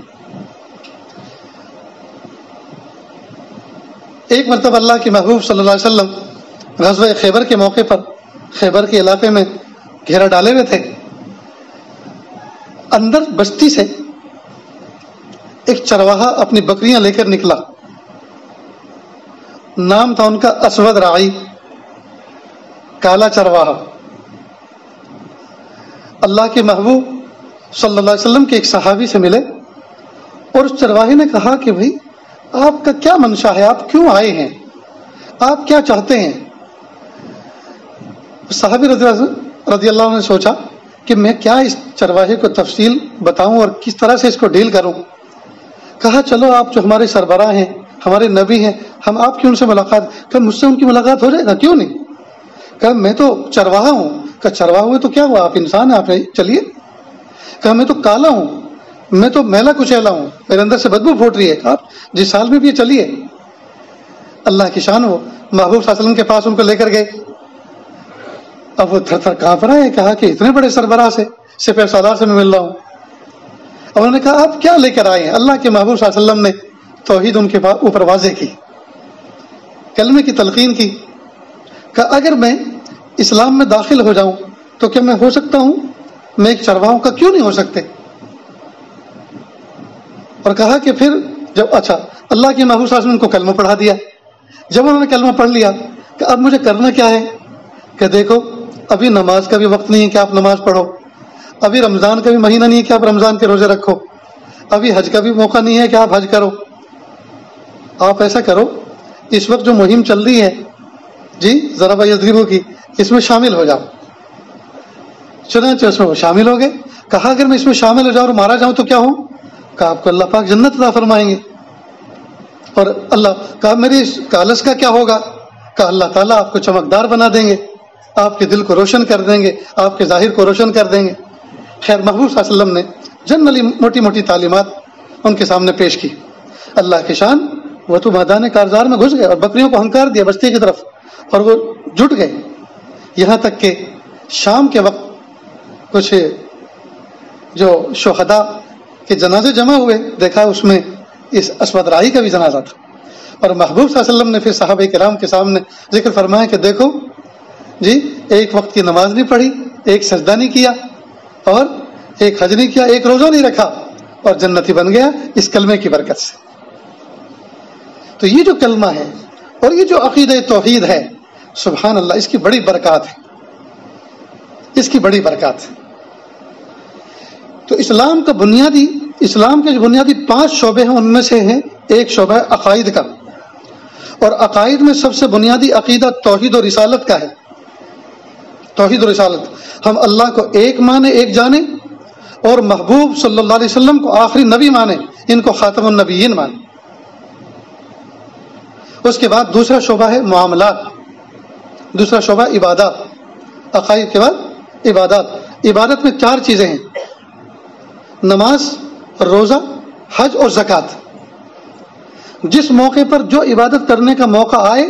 ایک مرتبہ اللہ کے محبوب صلی اللہ علیہ وسلم غزوہ خیبر کے موقع پر خیبر کے علاقے میں گھیرا ڈالے ہوئے تھے. اندر بستی سے ایک چرواہا اپنی بکریاں لے کر نکلا. نام تھا ان کا اسود راعی، کالا چرواہا. اللہ کے محبوب صلی اللہ علیہ وسلم کے ایک صحابی سے ملے اور اس چرواہے نے کہا کہ بھائی آپ کا کیا منشا ہے، آپ کیوں آئے ہیں، آپ کیا چاہتے ہیں؟ صحابی رضی اللہ عنہ نے سوچا کہ میں کیا اس چرواہے کو تفصیل بتاؤں اور کس طرح سے اس کو ڈیل کروں. کہا چلو آپ جو ہمارے سربراہ ہیں، ہمارے نبی ہیں، ہم آپ کی ان سے ملاقات. کہ مجھ سے ان کی ملاقات ہو جائے گا، کیوں نہیں؟ کہ میں تو چرواہا ہوں. کہ چرواہا ہوئے تو کیا ہوا، آپ انسان ہیں، آپ چلیے. کہ میں تو کالا ہوں، میں تو میلا کچیلا ہوں، میرے اندر سے بدبو پھوٹ رہی ہے، آپ جس سال میں بھی چلیے. اللہ کی شان ہو، محبوب صلی اللہ علیہ وسلم کے پاس ان کو لے کر گئے. اب وہ تھر تھر کانپ رہا ہے. کہا کہ اتنے بڑے سربراہ سے سپہ سالار سے میں مل رہا ہوں. اب انہوں نے کہا آپ کیا لے کر آئے ہیں؟ اللہ کے محبوب صلی اللہ علیہ وسلم نے توحید ان کے اوپر واضح کی، کلمے کی تلقین کی. کہ اگر میں اسلام میں داخل ہو جاؤں تو کیا میں ہو سکتا ہوں؟ میں ایک چرواہوں کا کیوں نہیں ہو سکتے؟ اور کہا کہ پھر جب اچھا اللہ کے محبوب صلی اللہ علیہ وسلم کو کلمہ پڑھا دیا. جب انہوں نے کلمہ پڑھ لیا کہ اب مجھے کرنا کیا ہے؟ کہ دیکھو ابھی نماز کا بھی وقت نہیں ہے کہ آپ نماز پڑھو، ابھی رمضان کا بھی مہینہ نہیں ہے کہ آپ رمضان کے روزے رکھو، ابھی حج کا بھی موقع نہیں ہے کہ آپ حج کرو. آپ ایسا کرو، اس وقت جو مہم چل رہی ہے ضرب یضربو کی، اس میں شامل ہو جاؤ. چنانچہ اس میں وہ شامل ہو گئے. کہا اگر میں اس میں شامل ہو جاؤں اور مارا جاؤں تو کیا ہوں؟ کہ آپ کو اللہ پاک جنت عطا فرمائیں گے. اور اللہ کہا میری اس کالس کا کیا ہوگا؟ کہ اللہ تعالیٰ آپ کو چمکدار بنا دیں گے، آپ کے دل کو روشن کر دیں گے، آپ کے ظاہر کو روشن کر دیں گے. خیر محبوب صلی اللہ علیہ وسلم نے جنرلی موٹی موٹی تعلیمات ان کے سامنے پیش کی. اللہ کی شان، وہ تو میدان کارزار میں گھس گئے اور بکریوں کو ہنکار دیا بستی کی طرف، اور وہ جٹ گئے. یہاں تک کہ شام کے وقت کچھ جو شہداء کے جنازے جمع ہوئے، دیکھا اس میں اس اسود راعی کا بھی جنازہ تھا. اور محبوب صلی اللہ علیہ وسلم نے پھر صحابہ کرام کے سامنے ذکر فرمایا کہ دیکھو ایک وقت کی نماز نہیں پڑھی، ایک سجدہ نہیں کیا، اور ایک حج نہیں کیا، ایک روزہ نہیں رکھا، اور جنتی بن گیا اس کلمے کی برکت سے. تو یہ جو کلمہ ہے اور یہ جو عقیدہ توحید ہے، سبحان اللہ، اس کی بڑی برکات ہے، اس کی بڑی برکات ہے. تو اسلام کے جو بنیادی 5 شعبے ہیں، ان میں سے ہے ایک شعبہ عقائد کا. اور عقائد میں سب سے بنیادی عقیدہ توحید و رسالت کا ہے. توحید و رسالت، ہم اللہ کو ایک مانے، ایک جانے، اور محبوب صلی اللہ علیہ وسلم کو آخری نبی مانے، ان کو خاتم النبیین مانے. اس کے بعد دوسرا شعبہ ہے معاملات، دوسرا شعبہ عبادات. عقائد کے بعد عبادات. عبادت میں 4 چیزیں ہیں: نماز، روزہ، حج اور زکوٰۃ. جس موقع پر جو عبادت کرنے کا موقع آئے،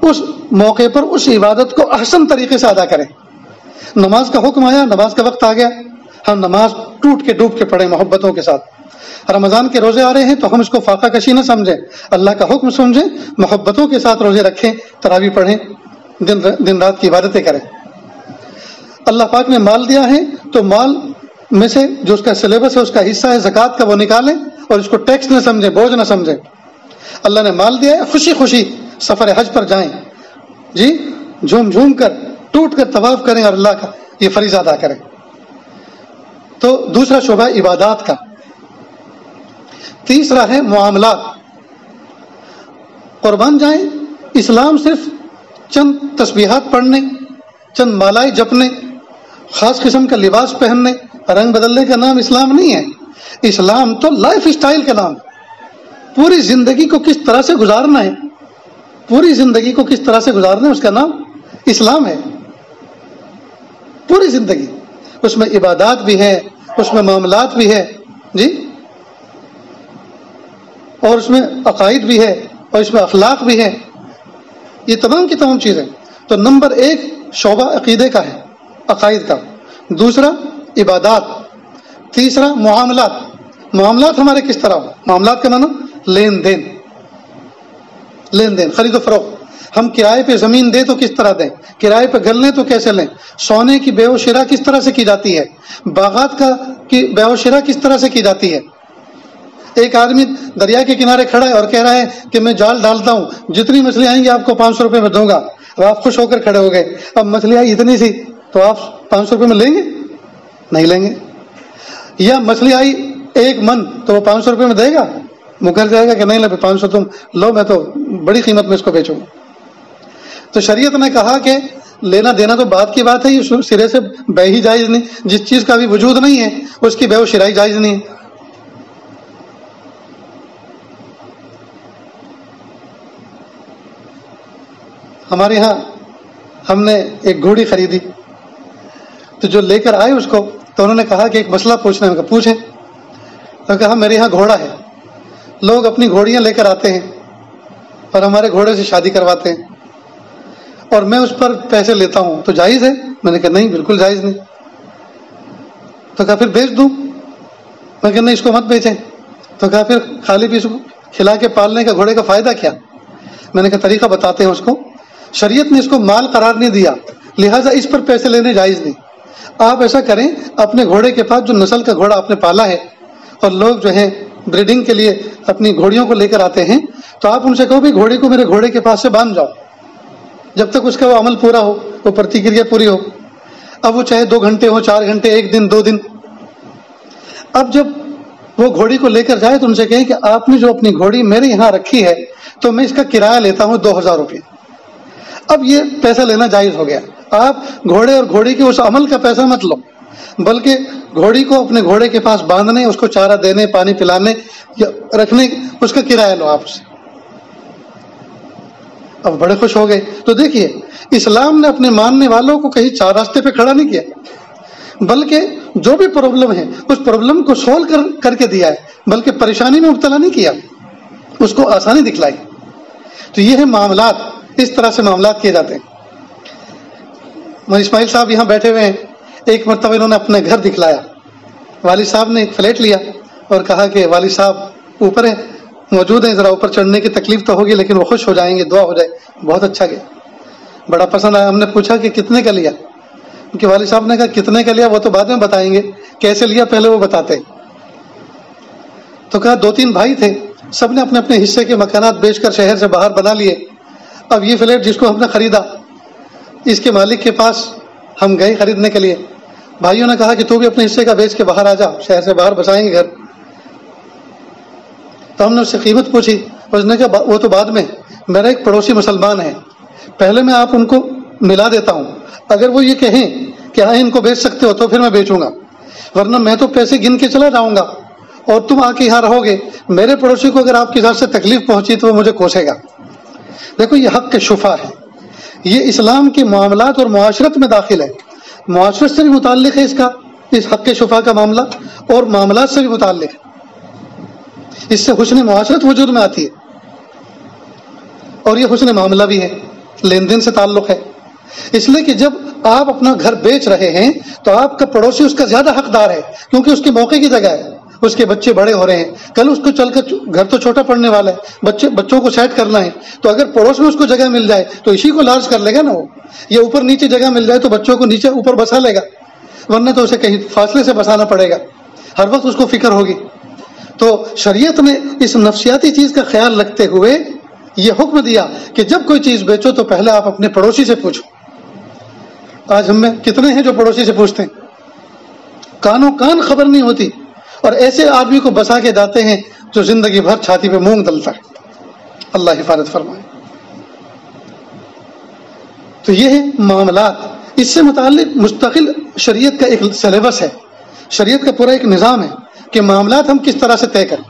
اس موقع پر اس عبادت کو احسن طریقے سے ادا کریں. نماز کا حکم آیا، نماز کا وقت آ گیا، ہم نماز ٹوٹ کے ڈوب کے پڑھیں محبتوں کے ساتھ. رمضان کے روزے آ رہے ہیں تو ہم اس کو فاقہ کشی نہ سمجھیں، اللہ کا حکم سمجھیں، محبتوں کے ساتھ روزے رکھیں، تراویح پڑھیں، دن رات کی عبادتیں کریں. اللہ پاک نے مال دیا ہے تو مال میں سے جو اس کا سلیبس ہے، اس کا حصہ ہے زکوٰۃ کا، وہ نکالیں اور اس کو ٹیکس نہ سمجھیں، بوجھ نہ سمجھیں. اللہ نے مال دیا ہے، خوشی خوشی سفر حج پر جائیں، جھوم جھوم کر ٹوٹ کر طواف کریں اور اللہ کا یہ فریضہ ادا کریں. تو دوسرا شعبہ عبادات کا. تیسرا ہے معاملات. قربان جائیں، اسلام صرف چند تسبیحات پڑھنے، چند مالائے جپنے، خاص قسم کا لباس پہننے، رنگ بدلنے کا نام اسلام نہیں ہے. اسلام تو لائف اسٹائل کا نام. پوری زندگی کو کس طرح سے گزارنا ہے، پوری زندگی کو کس طرح سے گزارنا ہے، اس کا نام اسلام ہے. پوری زندگی، اس میں عبادات بھی ہے، اس میں معاملات بھی ہے جی، اور اس میں عقائد بھی ہے، اور اس میں اخلاق بھی ہے. یہ تمام کی تمام چیزیں. تو نمبر 1 شعبہ عقیدے کا ہے، عقائد کا. دوسرا عبادات. تیسرا معاملات. معاملات ہمارے کس طرح ہو؟ معاملات کا معنی لین دین، لین دین، خرید و فروخت. ہم کرائے پہ زمین دیں تو کس طرح دیں، کرائے پہ گھر لیں تو کیسے لیں، سونے کی بیع و شراء کس طرح سے کی جاتی ہے، باغات کی بیع و شراء کس طرح سے کی جاتی ہے. ایک آدمی دریا کے کنارے کھڑا ہے اور کہہ رہا ہے کہ میں جال ڈالتا ہوں، جتنی مچھلی آئیں گی آپ کو 500 روپے میں دوں گا. اب آپ خوش ہو کر کھڑے ہو گئے. اب مچھلی آئی اتنی سی تو آپ 500 روپے میں لیں گے؟ نہیں لیں گے. یا مچھلی آئی 1 من تو وہ 500 روپے میں دے گا؟ مکر جائے گا کہ نہیں لے 500 تم لو، میں تو بڑی قیمت میں اس کو بیچوں گا. تو شریعت نے کہا کہ لینا دینا تو بات کی بات ہے، یہ سرے سے بیع ہی جائز نہیں. جس چیز کا بھی وجود نہیں ہے اس کی بیع و شراء جائز نہیں ہے. ہمارے ہاں ہم نے ایک گھوڑی خریدی، تو جو لے کر آئے اس کو تو انہوں نے کہا کہ ایک مسئلہ پوچھنا ہے. پوچھیں. تو کہا میرے ہاں گھوڑا ہے، لوگ اپنی گھوڑیاں لے کر آتے ہیں اور ہمارے گھوڑے سے شادی کرواتے ہیں، اور میں اس پر پیسے لیتا ہوں، تو جائز ہے؟ میں نے کہا نہیں، بالکل جائز نہیں. تو کہا پھر بیچ دوں؟ میں کہا نہیں، اس کو مت بیچیں. تو کہا پھر خالی پیس کو کھلا کے پالنے کا گھوڑے کا فائدہ کیا؟ میں نے کہا طریقہ بتاتے ہیں اس کو. شریعت نے اس کو مال قرار نہیں دیا، لہٰذا اس پر پیسے لینے جائز نہیں. آپ ایسا کریں، اپنے گھوڑے کے پاس جو نسل کا گھوڑا آپ نے پالا ہے، اور لوگ جو ہیں بریڈنگ کے لیے اپنی گھوڑیوں کو لے کر آتے ہیں، تو آپ ان سے کہو بھی گھوڑے کو میرے گھوڑے کے پاس سے باندھ جاؤ جب تک اس کا وہ عمل پورا ہو، وہ پرتیکریا پوری ہو. اب وہ چاہے 2 گھنٹے ہو، 4 گھنٹے، 1 دن، 2 دن. اب جب وہ گھوڑی کو لے کر جائے تو ان سے کہیں کہ آپ نے جو اپنی گھوڑی میرے یہاں رکھی ہے تو میں اس کا کرایہ لیتا ہوں 2000 روپے. اب یہ پیسہ لینا جائز ہو گیا. آپ گھوڑے اور گھوڑی کے اس عمل کا پیسہ مت لو، بلکہ گھوڑی کو اپنے گھوڑے کے پاس باندھنے، اس کو چارہ دینے، پانی پلانے یا رکھنے، اس کا کرایہ لو آپ سے. اب بڑے خوش ہو گئے. تو دیکھیے، اسلام نے اپنے ماننے والوں کو کہیں 4 راستے پہ کھڑا نہیں کیا، بلکہ جو بھی پرابلم ہے اس پرابلم کو سولو کر کے دیا ہے، بلکہ پریشانی میں مبتلا نہیں کیا، اس کو آسانی دکھلائی. تو یہ ہے معاملات. اس طرح سے معاملات کیے جاتے ہیں. اسماعیل صاحب یہاں بیٹھے ہوئے ہیں. ایک مرتبہ انہوں نے اپنا گھر دکھلایا. والد صاحب نے ایک فلیٹ لیا اور کہا کہ والد صاحب اوپر ہیں، موجود ہیں، ذرا اوپر چڑھنے کی تکلیف تو ہوگی لیکن وہ خوش ہو جائیں گے، دعا ہو جائے. بہت اچھا گیا، بڑا پسند آیا. ہم نے پوچھا کہ کتنے کا لیا؟ کہ والد صاحب نے کہا کتنے کا لیا وہ تو بعد میں بتائیں گے، کیسے لیا پہلے وہ بتاتے. تو کہا 2-3 بھائی تھے، سب نے اپنے اپنے حصے کے مکانات بیچ کر شہر سے باہر بنا لیے. اب یہ فلیٹ جس کو ہم نے خریدا، اس کے مالک کے پاس ہم گئے خریدنے کے لیے. بھائیوں نے کہا کہ تو بھی اپنے حصے کا بیچ کے باہر آ جا، شہر سے باہر بسائیں گے گھر. تو ہم نے اس سے قیمت پوچھی. اس نے کہا وہ تو بعد میں، میرا ایک پڑوسی مسلمان ہے، پہلے میں آپ ان کو ملا دیتا ہوں، اگر وہ یہ کہیں کہ ہاں ان کو بیچ سکتے ہو تو پھر میں بیچوں گا، ورنہ میں تو پیسے گن کے چلا جاؤں گا اور تم آ کے یہاں رہو گے. میرے پڑوسی کو اگر آپ کی ذات سے تکلیف پہنچی تو وہ مجھے کوسے گا. دیکھو یہ حق کے شفا ہے، یہ اسلام کے معاملات اور معاشرت میں داخل ہے. معاشرت سے بھی متعلق ہے اس حق کے شفا کا معاملہ، اور معاملات سے بھی متعلق ہے. اس سے حسن معاشرت وجود میں آتی ہے، اور یہ حسن معاملہ بھی ہے، لین دین سے تعلق ہے. اس لیے کہ جب آپ اپنا گھر بیچ رہے ہیں تو آپ کا پڑوسی اس کا زیادہ حقدار ہے، کیونکہ اس کے موقع کی جگہ ہے، اس کے بچے بڑے ہو رہے ہیں، کل اس کو چل کر گھر تو چھوٹا پڑنے والا ہے، بچوں کو سیٹ کرنا ہے. تو اگر پڑوس میں اس کو جگہ مل جائے تو اسی کو لارج کر لے گا نا وہ، یا اوپر نیچے جگہ مل جائے تو بچوں کو نیچے اوپر بسا لے گا، ورنہ تو اسے کہیں فاصلے سے بسانا پڑے گا، ہر وقت اس کو فکر ہوگی. تو شریعت نے اس نفسیاتی چیز کا خیال رکھتے ہوئے یہ حکم دیا کہ جب کوئی چیز بیچو تو پہلے آپ اپنے پڑوسی سے پوچھو. آج ہم میں کتنے ہیں جو پڑوسی سے پوچھتے ہیں؟ کانوں کان خبر نہیں ہوتی، اور ایسے آدمی کو بسا کے جاتے ہیں جو زندگی بھر چھاتی پہ مونگ ڈلتا ہے۔ اللہ حفاظت فرمائے۔ تو یہ ہے معاملات، اس سے متعلق مستقل شریعت کا ایک سلیبس ہے، شریعت کا پورا ایک نظام ہے کہ معاملات ہم کس طرح سے طے کریں۔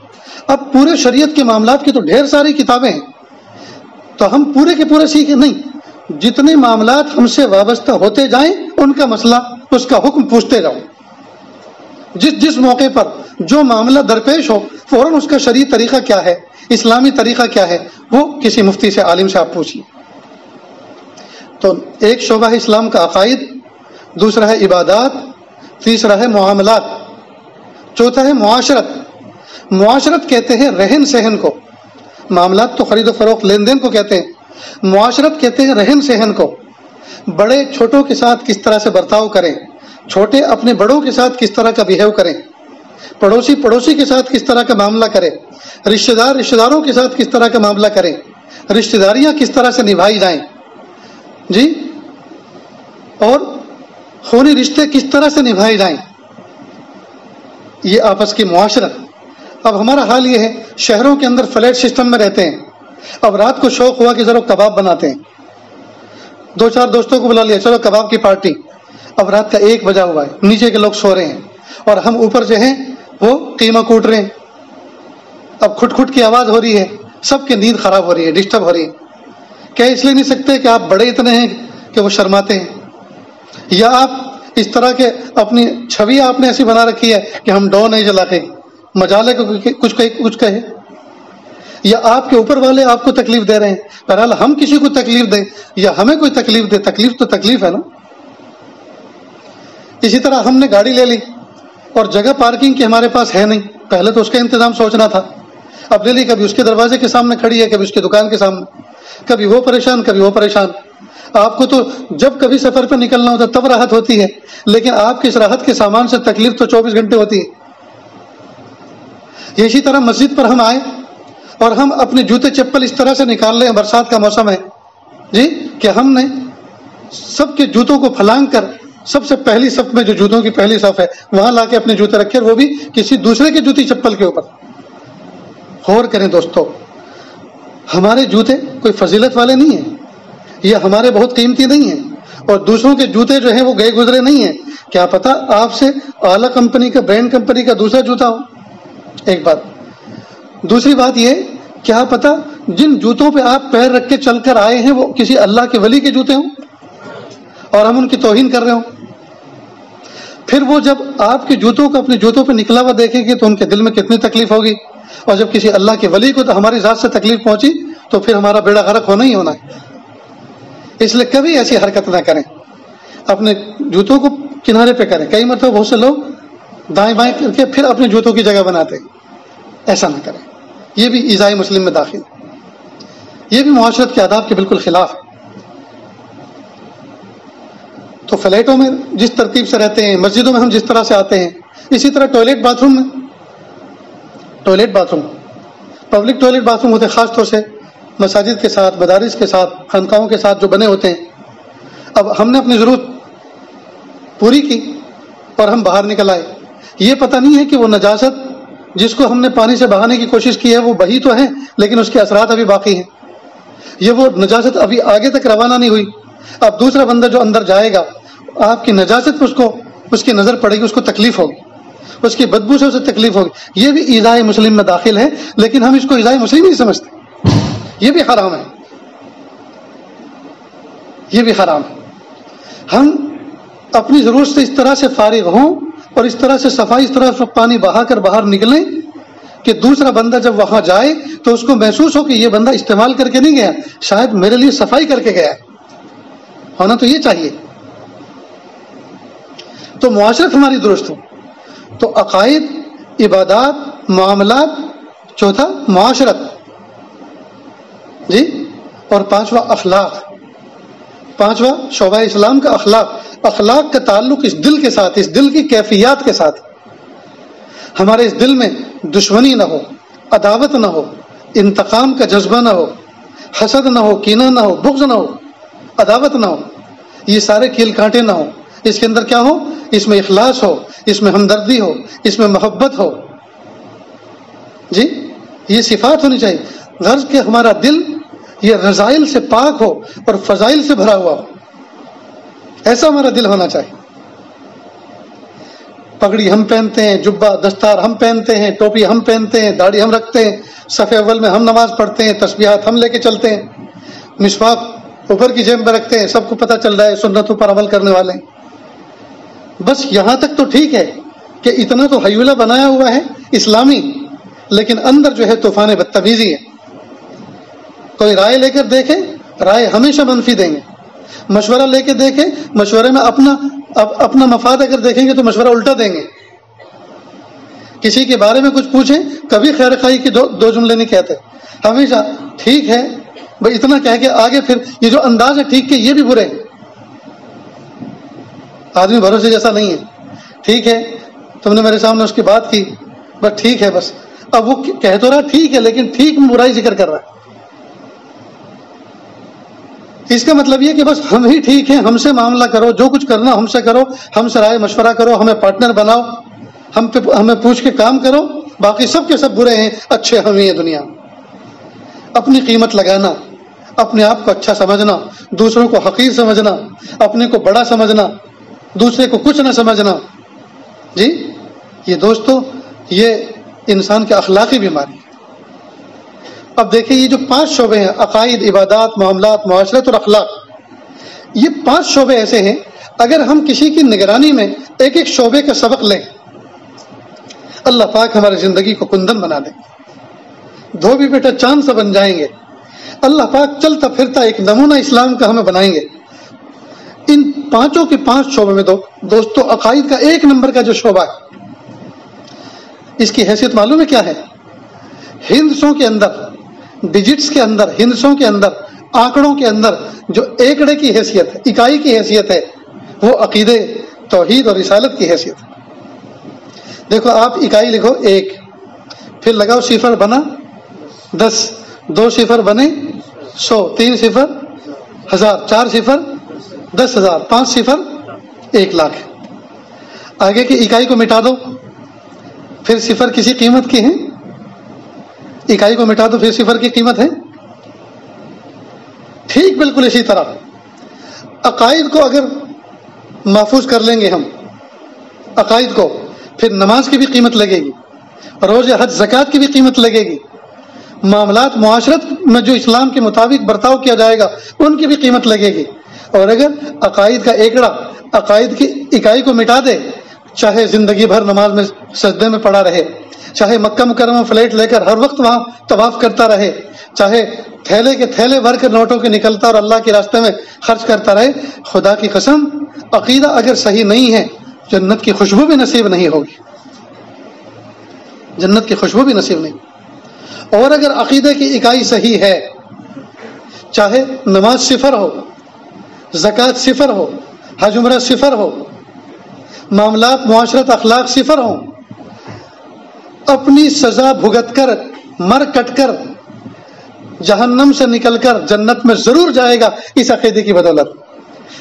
اب پورے شریعت کے معاملات کی تو ڈھیر ساری کتابیں ہیں، تو ہم پورے کے پورے سیکھیں نہیں، جتنے معاملات ہم سے وابستہ ہوتے جائیں ان کا مسئلہ، اس کا حکم پوچھتے جاؤ۔ جس موقع پر جو معاملہ درپیش ہو فوراً اس کا شرعی طریقہ کیا ہے، اسلامی طریقہ کیا ہے، وہ کسی مفتی سے، عالم سے آپ پوچھیے۔ تو ایک شعبہ ہے اسلام کا عقائد، دوسرا ہے عبادات، تیسرا ہے معاملات، چوتھا ہے معاشرت۔ معاشرت کہتے ہیں رہن سہن کو، معاملات تو خرید و فروخت لین دین کو کہتے ہیں، معاشرت کہتے ہیں رہن سہن کو، بڑے چھوٹوں کے ساتھ کس طرح سے برتاؤ کریں، چھوٹے اپنے بڑوں کے ساتھ کس طرح کا بیہیو کریں، پڑوسی پڑوسی کے ساتھ کس طرح کا معاملہ کریں، رشتہ دار رشتہ داروں کے ساتھ کس طرح کا معاملہ کریں، رشتہ داریاں کس طرح سے نبھائی جائیں جی، اور خونی رشتے کس طرح سے نبھائے جائیں، یہ آپس کی معاشرت۔ اب ہمارا حال یہ ہے، شہروں کے اندر فلیٹ سسٹم میں رہتے ہیں، اب رات کو شوق ہوا کہ ذرا کباب بناتے ہیں، دو چار دوستوں کو بلا لیا، چلو کباب کی پارٹی۔ اب رات کا 1 بجا ہوا ہے، نیچے کے لوگ سو رہے ہیں اور ہم اوپر جو ہیں وہ قیمہ کوٹ رہے ہیں، اب کھٹ کھٹ کی آواز ہو رہی ہے، سب کی نیند خراب ہو رہی ہے، ڈسٹرب ہو رہی ہے۔ کیا اس لیے نہیں سکتے کہ آپ بڑے اتنے ہیں کہ وہ شرماتے ہیں، یا آپ اس طرح کے اپنی چھوی آپ نے ایسی بنا رکھی ہے کہ ہم ڈون ہیں اس علاقے کے، مجالے کو کچھ کہے، یا آپ کے اوپر والے آپ کو تکلیف دے رہے ہیں۔ بہرحال ہم کسی کو تکلیف دیں یا ہمیں کوئی تکلیف دے، تکلیف تو تکلیف ہے نا۔ اسی طرح ہم نے گاڑی لے لی اور جگہ پارکنگ کی ہمارے پاس ہے نہیں، پہلے تو اس کا انتظام سوچنا تھا، اب لے لی، کبھی اس کے دروازے کے سامنے کھڑی ہے، کبھی اس کی دکان کے سامنے، کبھی وہ پریشان کبھی وہ پریشان۔ آپ کو تو جب کبھی سفر پہ نکلنا ہوتا تب راحت ہوتی ہے، لیکن آپ کی اس راحت کے سامان سے تکلیف تو 24 گھنٹے ہوتی ہے۔ اسی طرح مسجد پر ہم آئے اور ہم اپنے جوتے چپل اس طرح سے نکال لیں، برسات کا موسم ہے جی، کہ ہم نے سب کے جوتوں کو پھلانگ کر سب سے پہلی صف میں، جو جوتوں کی پہلی صف ہے وہاں لا کے اپنے جوتے رکھے، وہ بھی کسی دوسرے کے جوتی چپل کے اوپر۔ غور کریں دوستو، ہمارے جوتے کوئی فضیلت والے نہیں ہیں، یہ ہمارے بہت قیمتی نہیں ہیں، اور دوسروں کے جوتے جو ہیں وہ گئے گزرے نہیں ہیں، کیا پتہ آپ سے اعلیٰ کمپنی کا، برانڈ کمپنی کا دوسرا جوتا ہو، ایک بات۔ دوسری بات یہ، کیا پتہ جن جوتوں پہ آپ پیر رکھ کے چل کر آئے ہیں وہ کسی اللہ کے ولی کے جوتے ہوں اور ہم ان کی توہین کر رہے ہوں۔ پھر وہ جب آپ کے جوتوں کو اپنے جوتوں پہ نکلا ہوا دیکھیں گے تو ان کے دل میں کتنی تکلیف ہوگی، اور جب کسی اللہ کے ولی کو تو ہماری ذات سے تکلیف پہنچی تو پھر ہمارا بیڑا غرق ہونا ہی ہونا ہے۔ اس لیے کبھی ایسی حرکت نہ کریں، اپنے جوتوں کو کنارے پہ کریں۔ کئی مرتبہ بہت سے لوگ دائیں بائیں کر کے پھر اپنے جوتوں کی جگہ بناتے ہیں، ایسا نہ کریں، یہ بھی ایذاء مسلم میں داخل ہے، یہ بھی معاشرت کے آداب کے بالکل خلاف ہے۔ تو فلیٹوں میں جس ترتیب سے رہتے ہیں، مسجدوں میں ہم جس طرح سے آتے ہیں، اسی طرح ٹوائلٹ باتھ روم میں، toilet bath room, public toilet bath room ہوتے ہیں، خاص طور سے مساجد کے ساتھ، مدارس کے ساتھ، خانقاہوں کے ساتھ جو بنے ہوتے ہیں۔ اب ہم نے اپنی ضرورت پوری کی اور ہم باہر نکل آئے، یہ پتہ نہیں ہے کہ وہ نجاست جس کو ہم نے پانی سے بہانے کی کوشش کی ہے وہ بہی تو ہے، لیکن اس کے اثرات ابھی باقی ہیں، یہ وہ نجاست ابھی آگے تک روانہ نہیں ہوئی۔ اب دوسرا بندہ جو اندر جائے گا، آپ کی نجاست پہ اس کی نظر پڑے گی، اس کو تکلیف ہوگی، اس کی بدبو سے اسے تکلیف ہوگی، یہ بھی ایذاء مسلم میں داخل ہے، لیکن ہم اس کو ایذاء مسلم نہیں سمجھتے، یہ بھی حرام ہے، یہ بھی حرام ہے۔ ہم اپنی ضرورت سے اس طرح سے فارغ ہوں اور اس طرح سے صفائی، اس طرح سے پانی بہا کر باہر نکلیں کہ دوسرا بندہ جب وہاں جائے تو اس کو محسوس ہو کہ یہ بندہ استعمال کر کے نہیں گیا، شاید میرے لیے صفائی کر کے گیا ہے، ہونا تو یہ چاہیے۔ تو معاشرت ہماری درست ہو، تو عقائد، عبادات، معاملات، چوتھا معاشرت جی، اور پانچواں اخلاق، پانچواں شعبہ اسلام کا اخلاق۔ اخلاق کا تعلق اس دل کے ساتھ، اس دل کی کیفیات کے ساتھ، ہمارے اس دل میں دشمنی نہ ہو، عداوت نہ ہو، انتقام کا جذبہ نہ ہو، حسد نہ ہو، کینہ نہ ہو، بغض نہ ہو، عداوت نہ ہو، یہ سارے کیل کانٹے نہ ہو، اس کے اندر کیا ہو، اس میں اخلاص ہو، اس میں ہمدردی ہو، اس میں محبت ہو، جی یہ صفات ہونی چاہیے. غرض کہ ہمارا دل یہ رذائل سے پاک ہو اور فضائل سے بھرا ہوا ہو، ایسا ہمارا دل ہونا چاہیے. پگڑی ہم پہنتے ہیں، جبہ دستار ہم پہنتے ہیں، ٹوپی ہم پہنتے ہیں، داڑھی ہم رکھتے ہیں، صف اول میں ہم نماز پڑھتے ہیں، تسبیحات ہم لے کے چلتے ہیں، مسواک اوپر کی جیب میں رکھتے ہیں، سب کو پتہ چل رہا ہے سنتوں پر عمل کرنے والے ہیں. بس یہاں تک تو ٹھیک ہے کہ اتنا تو حیولہ بنایا ہوا ہے اسلامی، لیکن اندر جو ہے طوفان بدتمیزی ہے. کوئی رائے لے کر دیکھے، رائے ہمیشہ منفی دیں گے. مشورہ لے کے دیکھے، مشورے میں اپنا مفاد اگر دیکھیں گے تو مشورہ الٹا دیں گے. کسی کے بارے میں کچھ پوچھیں، کبھی خیر خواہی کی دو جملے نہیں کہتے، ہمیشہ ٹھیک ہے بھائی اتنا کہہ کے آگے پھر یہ جو انداز ہے ٹھیک کے، یہ بھی برے. آدمی بھروسے جیسا نہیں ہے. ٹھیک ہے تم نے میرے سامنے اس کی بات کی، بس ٹھیک ہے، بس اب وہ کہہ تو رہا ٹھیک ہے لیکن ٹھیک میں برائی ذکر کر رہا ہے. اس کا مطلب یہ کہ بس ہم ہی ٹھیک ہیں، ہم سے معاملہ کرو، جو کچھ کرنا ہم سے کرو، ہم سے رائے مشورہ کرو، ہمیں پارٹنر بناؤ، ہمیں پوچھ کے کام کرو، باقی سب کے سب برے ہیں، اچھے ہم ہی ہیں دنیا میں. اپنی قیمت لگانا، اپنے آپ کو اچھا سمجھنا، دوسروں کو حقیر سمجھنا، اپنے کو بڑا سمجھنا، دوسرے کو کچھ نہ سمجھنا، جی یہ دوستو یہ انسان کی اخلاقی بیماری ہے. اب دیکھیں یہ جو 5 شعبے ہیں، عقائد، عبادات، معاملات، معاشرت اور اخلاق، یہ 5 شعبے ایسے ہیں اگر ہم کسی کی نگرانی میں ایک ایک شعبے کا سبق لیں، اللہ پاک ہماری زندگی کو کندن بنا دیں، دھوبی بیٹا چاند سے بن جائیں گے. اللہ پاک چلتا پھرتا ایک نمونہ اسلام کا ہمیں بنائیں گے. ان 5 کے 5 شعبے میں دوستو عقائد کا 1 نمبر کا جو شعبہ ہے، اس کی حیثیت معلوم ہے کیا ہے؟ ہندسوں کے اندر، ڈیجٹس کے اندر، ہندسوں کے اندر، آنکڑوں کے اندر جو ایکڑے کی حیثیت ہے، اکائی کی حیثیت ہے، وہ عقیدے، توحید اور رسالت کی حیثیت ہے. دیکھو آپ اکائی لکھو 1، پھر لگاؤ صفر بنا 10، 2 صفر بنے 100، 3 صفر 1000، 4 صفر 10,000، 5 صفر 1,00,000. آگے کی اکائی کو مٹا دو، پھر صفر کسی قیمت کی ہے، اکائی کو مٹا دو پھر صفر کی قیمت ہے. ٹھیک بالکل اسی طرح عقائد کو اگر محفوظ کر لیں گے ہم، عقائد کو، پھر نماز کی بھی قیمت لگے گی، روزہ حج زکوٰۃ کی بھی قیمت لگے گی، معاملات معاشرت میں جو اسلام کے مطابق برتاؤ کیا جائے گا ان کی بھی قیمت لگے گی. اور اگر عقائد کا ایکڑا، عقائد کی اکائی کو مٹا دے، چاہے زندگی بھر نماز میں سجدے میں پڑا رہے، چاہے مکہ مکرمہ فلیٹ لے کر ہر وقت وہاں طواف کرتا رہے، چاہے تھیلے کے تھیلے بھر کر نوٹوں کے نکلتا اور اللہ کے راستے میں خرچ کرتا رہے، خدا کی قسم عقیدہ اگر صحیح نہیں ہے جنت کی خوشبو بھی نصیب نہیں ہوگی، جنت کی خوشبو بھی نصیب نہیں. اور اگر عقیدے کی اکائی صحیح ہے، چاہے نماز صفر ہو، زکوٰۃ صفر ہو، حج عمرہ صفر ہو، معاملات معاشرت اخلاق صفر ہوں، اپنی سزا بھگت کر، مر کٹ کر، جہنم سے نکل کر جنت میں ضرور جائے گا اس عقیدے کی بدولت.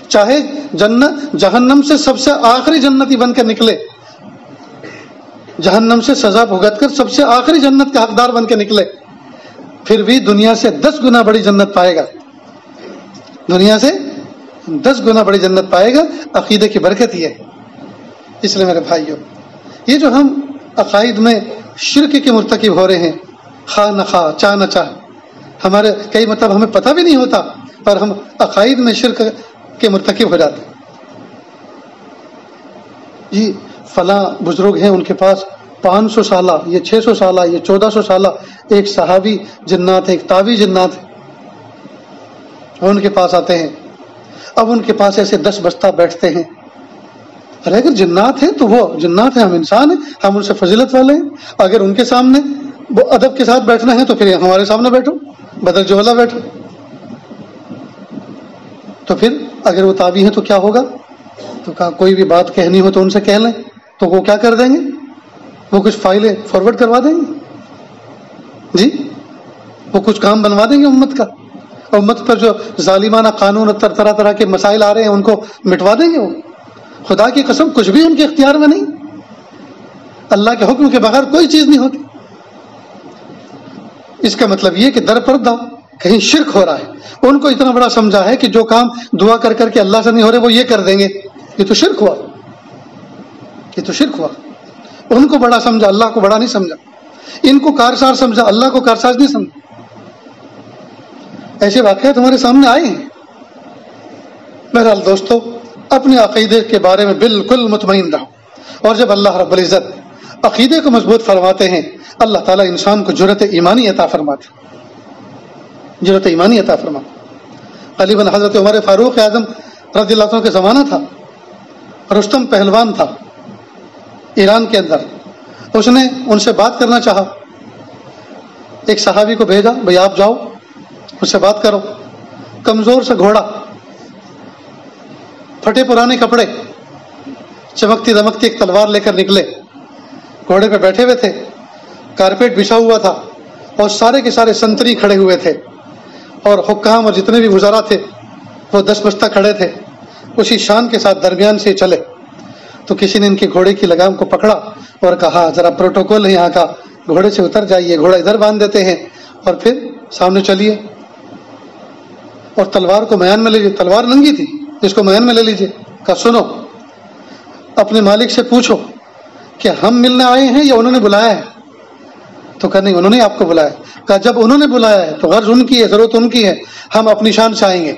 چاہے جہنم سے سب سے آخری جنتی بن کر نکلے، جہنم سے سزا بھگت کر سب سے آخری جنت کا حقدار بن کے نکلے، پھر بھی دنیا سے 10 گنا بڑی جنت پائے گا، دنیا سے 10 گنا بڑی جنت پائے گا. عقیدے کی برکت یہ ہے. اس لیے میرے بھائیوں، یہ جو ہم عقائد میں شرک کے مرتکب ہو رہے ہیں، خواہ نہ خواہ، چاہ نہ چاہ، ہمارے کئی مطلب ہمیں پتہ بھی نہیں ہوتا پر ہم عقائد میں شرک کے مرتکب ہو جاتے ہیں. جی فلاں بزرگ ہیں، ان کے پاس 500 سالہ، یہ 600 سالہ، یہ 1400 سالہ ایک صحابی جنات ہے، ایک تابعی جنات ہے، وہ ان کے پاس آتے ہیں. اب ان کے پاس ایسے 10 بستہ بیٹھتے ہیں. ارے اگر جنات ہیں تو وہ جنات ہیں، ہم انسان ہیں، ہم ان سے فضیلت والے ہیں. اگر ان کے سامنے وہ ادب کے ساتھ بیٹھنا ہے تو پھر ہمارے سامنے بیٹھو، بدل جوہلا بیٹھو. تو پھر اگر وہ تابعی ہیں تو کیا ہوگا؟ تو کہا کوئی بھی بات کہنی ہو تو ان سے کہہ لیں، تو وہ کیا کر دیں گے؟ وہ کچھ فائلیں فارورڈ کروا دیں گے، جی وہ کچھ کام بنوا دیں گے امت کا، امت پر جو ظالمانہ قانون اور طرح طرح کے مسائل آ رہے ہیں ان کو مٹوا دیں گے. وہ خدا کی قسم کچھ بھی ان کے اختیار میں نہیں. اللہ کے حکم کے بغیر کوئی چیز نہیں ہوتی۔ اس کا مطلب یہ کہ در پردہ کہیں شرک ہو رہا ہے، ان کو اتنا بڑا سمجھا ہے کہ جو کام دعا کر کر کے اللہ سے نہیں ہو رہے وہ یہ کر دیں گے، یہ تو شرک ہوا، یہ تو شرک ہوا۔ ان کو بڑا سمجھا، اللہ کو بڑا نہیں سمجھا، ان کو کارساز سمجھا، اللہ کو کارساز نہیں سمجھا۔ ایسے واقعات ہمارے سامنے آئے ہیں۔ بہرحال دوستو، اپنے عقیدے کے بارے میں بالکل مطمئن رہو، اور جب اللہ رب العزت عقیدے کو مضبوط فرماتے ہیں اللہ تعالیٰ انسان کو جرأت ایمانی عطا فرماتے، جرأت ایمانی عطا فرماتے۔ غالباً حضرت عمر فاروق اعظم رضی اللہ عنہ کے زمانہ تھا، رستم پہلوان تھا ایران کے اندر، اس نے ان سے بات کرنا چاہا، ایک صحابی کو بھیجا، بھئی آپ جاؤ اس سے بات کرو۔ کمزور سے گھوڑا، پھٹے پرانے کپڑے، چمکتی دمکتی ایک تلوار لے کر نکلے، گھوڑے پہ بیٹھے ہوئے تھے، کارپیٹ بچھا ہوا تھا، اور سارے کے سارے سنتری کھڑے ہوئے تھے، اور حکام اور جتنے بھی وزراء تھے وہ 10 بستہ کھڑے تھے، اسی شان کے ساتھ درمیان سے چلے۔ تو کسی نے ان کے گھوڑے کی لگام کو پکڑا اور کہا ذرا پروٹوکول ہے یہاں کا، گھوڑے سے اتر جائیے، گھوڑا ادھر باندھ دیتے ہیں اور پھر سامنے چلیے، اور تلوار کو میان میں لے لیجیے، تلوار ننگی تھی، اس کو میان میں لے لیجیے۔ کہا سنو، اپنے مالک سے پوچھو کہ ہم ملنے آئے ہیں یا انہوں نے بلایا ہے؟ تو کہا نہیں، انہوں نے آپ کو بلایا۔ کہا جب انہوں نے بلایا ہے تو غرض ان کی ہے، ضرورت ان کی ہے، ہم اپنی شان سے آئیں گے،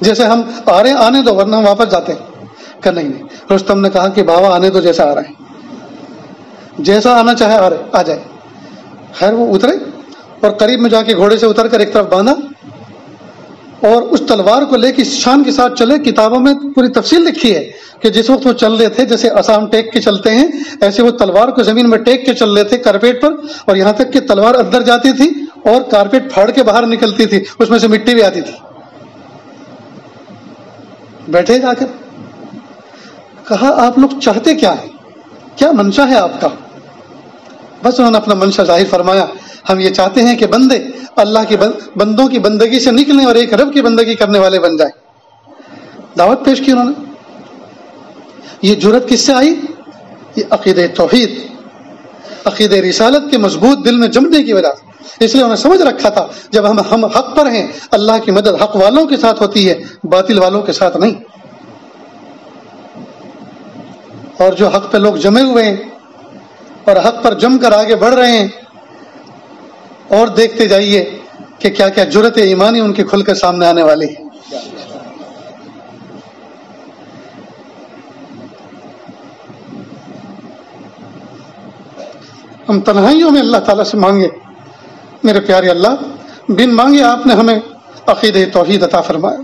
جیسے ہم آ رہے ہیں آنے دو ورنہ ہم واپس جاتے ہیں۔ کہ نہیں، رستم نے کہا کہ بابا آنے دو، جیسا آ رہے ہیں، جیسا آنا چاہے آ جائے۔ خیر وہ اترے اور قریب میں جا کے گھوڑے سے اتر کر ایک طرف باندھا، اور اس تلوار کو لے کے شان کے ساتھ چلے۔ کتابوں میں پوری تفصیل لکھی ہے کہ جس وقت وہ چل رہے تھے، جیسے آسام ٹیک کے چلتے ہیں، ایسے وہ تلوار کو زمین میں ٹیک کے چل رہے تھے کارپیٹ پر، اور یہاں تک کہ تلوار اندر جاتی تھی اور کارپیٹ پھاڑ کے باہر نکلتی تھی، اس میں سے مٹی بھی آتی تھی۔ بیٹھے جا کر کہا آپ لوگ چاہتے کیا ہیں، کیا منشا ہے آپ کا؟ بس انہوں نے اپنا منشا ظاہر فرمایا، ہم یہ چاہتے ہیں کہ بندے اللہ کے بندوں کی بندگی سے نکلیں اور ایک رب کی بندگی کرنے والے بن جائیں۔ دعوت پیش کی انہوں نے۔ یہ جرأت کس سے آئی؟ یہ عقیدہ توحید، عقیدہ رسالت کے مضبوط دل میں جمنے کی وجہ سے۔ اس لیے انہوں نے سمجھ رکھا تھا جب ہم حق پر ہیں، اللہ کی مدد حق والوں کے ساتھ ہوتی ہے، باطل والوں کے ساتھ نہیں۔ اور جو حق پہ لوگ جمے ہوئے ہیں اور حق پر جم کر آگے بڑھ رہے ہیں، اور دیکھتے جائیے کہ کیا کیا جرأت ایمانی ان کی کھل کر سامنے آنے والی ہے۔ ہم تنہائیوں میں اللہ تعالیٰ سے مانگے، میرے پیارے اللہ، بن مانگے آپ نے ہمیں عقیدہ توحید عطا فرمایا،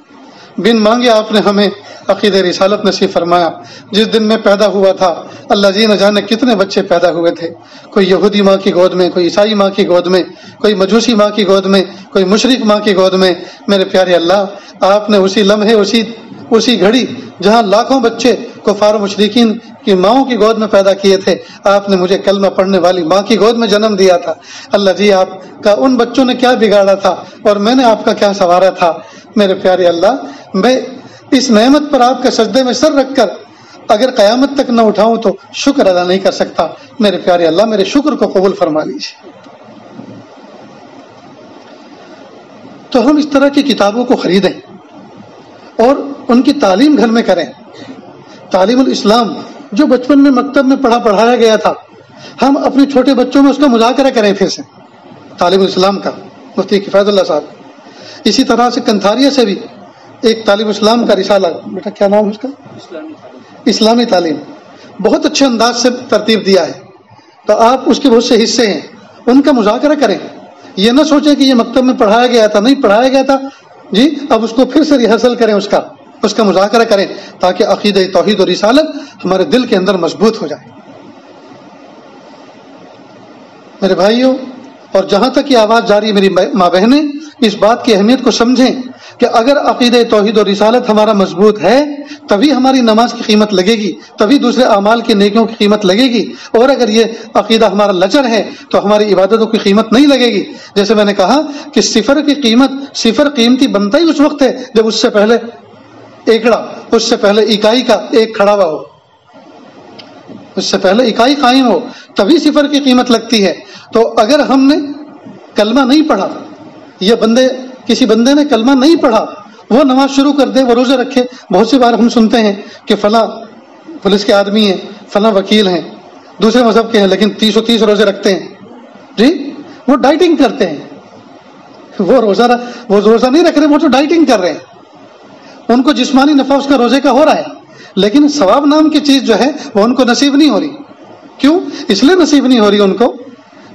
بن مانگے آپ نے ہمیں عقیدہ رسالت نصیب فرمایا۔ جس دن میں پیدا ہوا تھا اللہ جی نہ جانے کتنے بچے پیدا ہوئے تھے، کوئی یہودی ماں کی گود میں، کوئی عیسائی ماں کی گود میں، کوئی مجوسی ماں کی گود میں، کوئی مشرک ماں کی گود میں۔ میرے پیارے اللہ، آپ نے اسی لمحے اسی گھڑی جہاں لاکھوں بچے کفار مشرکین کی ماؤں کی گود میں پیدا کیے تھے، آپ نے مجھے کلمہ پڑھنے والی ماں کی گود میں جنم دیا تھا۔ اللہ جی، آپ کا ان بچوں نے کیا بگاڑا تھا اور میں نے آپ کا کیا سنوارا تھا۔ میرے پیارے اللہ، میں اس نعمت پر آپ کے سجدے میں سر رکھ کر اگر قیامت تک نہ اٹھاؤں تو شکر ادا نہیں کر سکتا۔ میرے پیارے اللہ، میرے شکر کو قبول فرما لیجیے۔ تو ہم اس طرح کی کتابوں کو خریدیں اور ان کی تعلیم گھر میں کریں۔ تعلیم الاسلام جو بچپن میں مکتب میں پڑھایا گیا تھا، ہم اپنے چھوٹے بچوں میں اس کا مذاکرہ کریں پھر سے، تعلیم الاسلام کا، مفتی کفایت اللہ صاحب۔ اسی طرح سے کنتھاریہ سے بھی ایک تعلیم اسلام کا رسالہ، بیٹا کیا نام ہے اس کا؟ اسلامی تعلیم، بہت اچھے انداز سے ترتیب دیا ہے۔ تو آپ اس کے بہت سے حصے ہیں، ان کا مذاکرہ کریں۔ یہ نہ سوچیں کہ یہ مکتب میں پڑھایا گیا تھا، نہیں پڑھایا گیا تھا جی، اب اس کو پھر سے ریہرسل کریں، اس کا مذاکرہ کریں، تاکہ عقیدہ توحید و رسالت ہمارے دل کے اندر مضبوط ہو جائے۔ میرے بھائیوں، اور جہاں تک یہ آواز جاری ہے، میری ماں بہنیں، اس بات کی اہمیت کو سمجھیں کہ اگر عقیدہ توحید و رسالت ہمارا مضبوط ہے تبھی ہماری نماز کی قیمت لگے گی، تبھی دوسرے اعمال کی نیکیوں کی قیمت لگے گی، اور اگر یہ عقیدہ ہمارا لچر ہے تو ہماری عبادتوں کی قیمت نہیں لگے گی۔ جیسے میں نے کہا کہ صفر کی قیمت، صفر قیمتی بنتا ہی اس وقت ہے جب اس سے پہلے ایکڑا، اس سے پہلے اکائی کا ایک کھڑا ہوا ہو، اس سے پہلے اکائی قائم ہو۔ تبھی صفر کی قیمت لگتی ہے۔ تو اگر ہم نے کلمہ نہیں پڑھا، یہ کسی بندے نے کلمہ نہیں پڑھا، وہ نماز شروع کر دے، وہ روزے رکھے، بہت سی بار ہم سنتے ہیں کہ فلاں پولیس کے آدمی ہیں، فلاں وکیل ہیں، دوسرے مذہب کے ہیں، لیکن 30 روزے رکھتے ہیں، جی وہ ڈائٹنگ کرتے ہیں، وہ روزہ نہیں رکھ رہے، وہ تو ڈائٹنگ کر رہے ہیں، ان کو جسمانی نفع اس کا روزے کا ہو رہا ہے، لیکن ثواب نام کی چیز جو ہے وہ ان کو نصیب نہیں ہو رہی۔ کیوں؟ اس لیے نصیب نہیں ہو رہی ان کو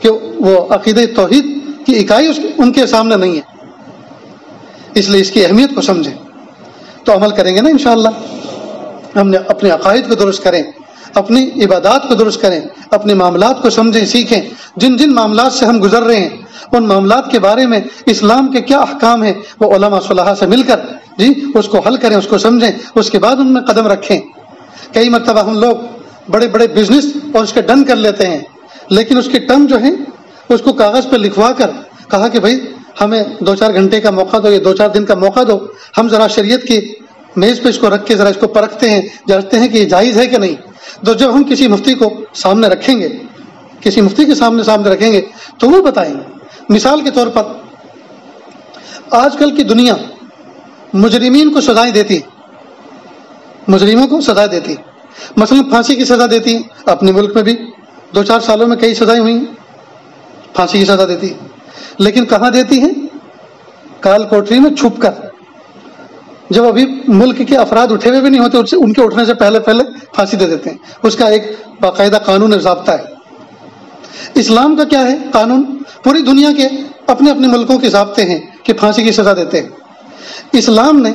کہ وہ عقیدہ توحید کی اکائی ان کے سامنے نہیں ہے، اس لیے اس کی اہمیت کو سمجھیں تو عمل کریں گے نا انشاءاللہ۔ ہم نے اپنے عقائد کو درست کریں، اپنی عبادات کو درست کریں، اپنے معاملات کو سمجھیں، سیکھیں، جن معاملات سے ہم گزر رہے ہیں ان معاملات کے بارے میں اسلام کے کیا احکام ہیں، وہ علماء صلحاء سے مل کر اس کو حل کریں، اس کو سمجھیں، اس کے بعد ان میں قدم رکھیں۔ کئی مرتبہ ہم لوگ بڑے بڑے بزنس اور اس کے ڈن کر لیتے ہیں، لیکن اس کی ٹرم جو ہے اس کو کاغذ پہ لکھوا کر کہا کہ بھائی ہمیں 2-4 گھنٹے کا موقع دو یا 2-4 دن کا موقع دو، ہم ذرا شریعت کی میز پہ اس کو رکھ کے ذرا اس کو پرکھتے ہیں، جانچتے ہیں کہ یہ جائز ہے کہ نہیں۔ تو جب ہم کسی مفتی کو سامنے رکھیں گے، کسی مفتی کے سامنے رکھیں گے تو وہ بتائیں گے۔ مثال کے طور پر آج کل کی دنیا مجرمین کو سزائیں دیتی ہے، مجرموں کو سزا دیتی ہے، مثلا پھانسی کی سزا دیتی ہے، اپنے ملک میں بھی 2-4 سالوں میں کئی سزائیں ہوئی ہیں، پھانسی کی سزا دیتی ہے، لیکن کہاں دیتی ہے؟ کال کوٹری میں چھپ کر، جب ابھی ملک کے افراد اٹھے ہوئے بھی نہیں ہوتے ان کے اٹھنے سے پہلے پھانسی دے دیتے ہیں۔ اس کا ایک باقاعدہ قانون ضابطہ ہے۔ اسلام کا کیا ہے قانون؟ پوری دنیا کے اپنے اپنے ملکوں کے ضابطے ہیں کہ پھانسی کی سزا دیتے ہیں۔ اسلام نے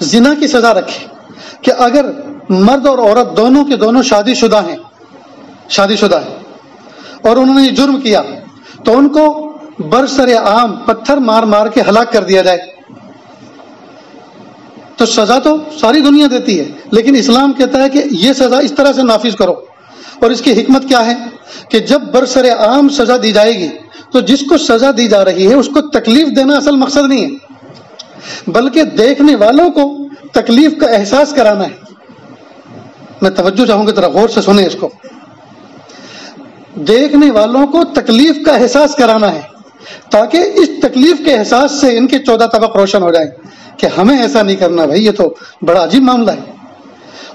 زنا کی سزا رکھی کہ اگر مرد اور عورت دونوں کے دونوں شادی شدہ ہیں اور انہوں نے یہ جرم کیا تو ان کو برسر عام پتھر مار مار کے ہلاک کر دیا جائے۔ تو سزا تو ساری دنیا دیتی ہے، لیکن اسلام کہتا ہے کہ یہ سزا اس طرح سے نافذ کرو، اور اس کی حکمت کیا ہے کہ جب برسر عام سزا دی جائے گی تو جس کو سزا دی جا رہی ہے اس کو تکلیف دینا اصل مقصد نہیں ہے، بلکہ دیکھنے والوں کو تکلیف کا احساس کرانا ہے۔ میں توجہ چاہوں گا، ذرا غور سے سنیں اس کو۔ دیکھنے والوں کو تکلیف کا احساس کرانا ہے تاکہ اس تکلیف کے احساس سے ان کے 14 طبق روشن ہو جائیں کہ ہمیں ایسا نہیں کرنا بھائی، یہ تو بڑا عجیب معاملہ ہے۔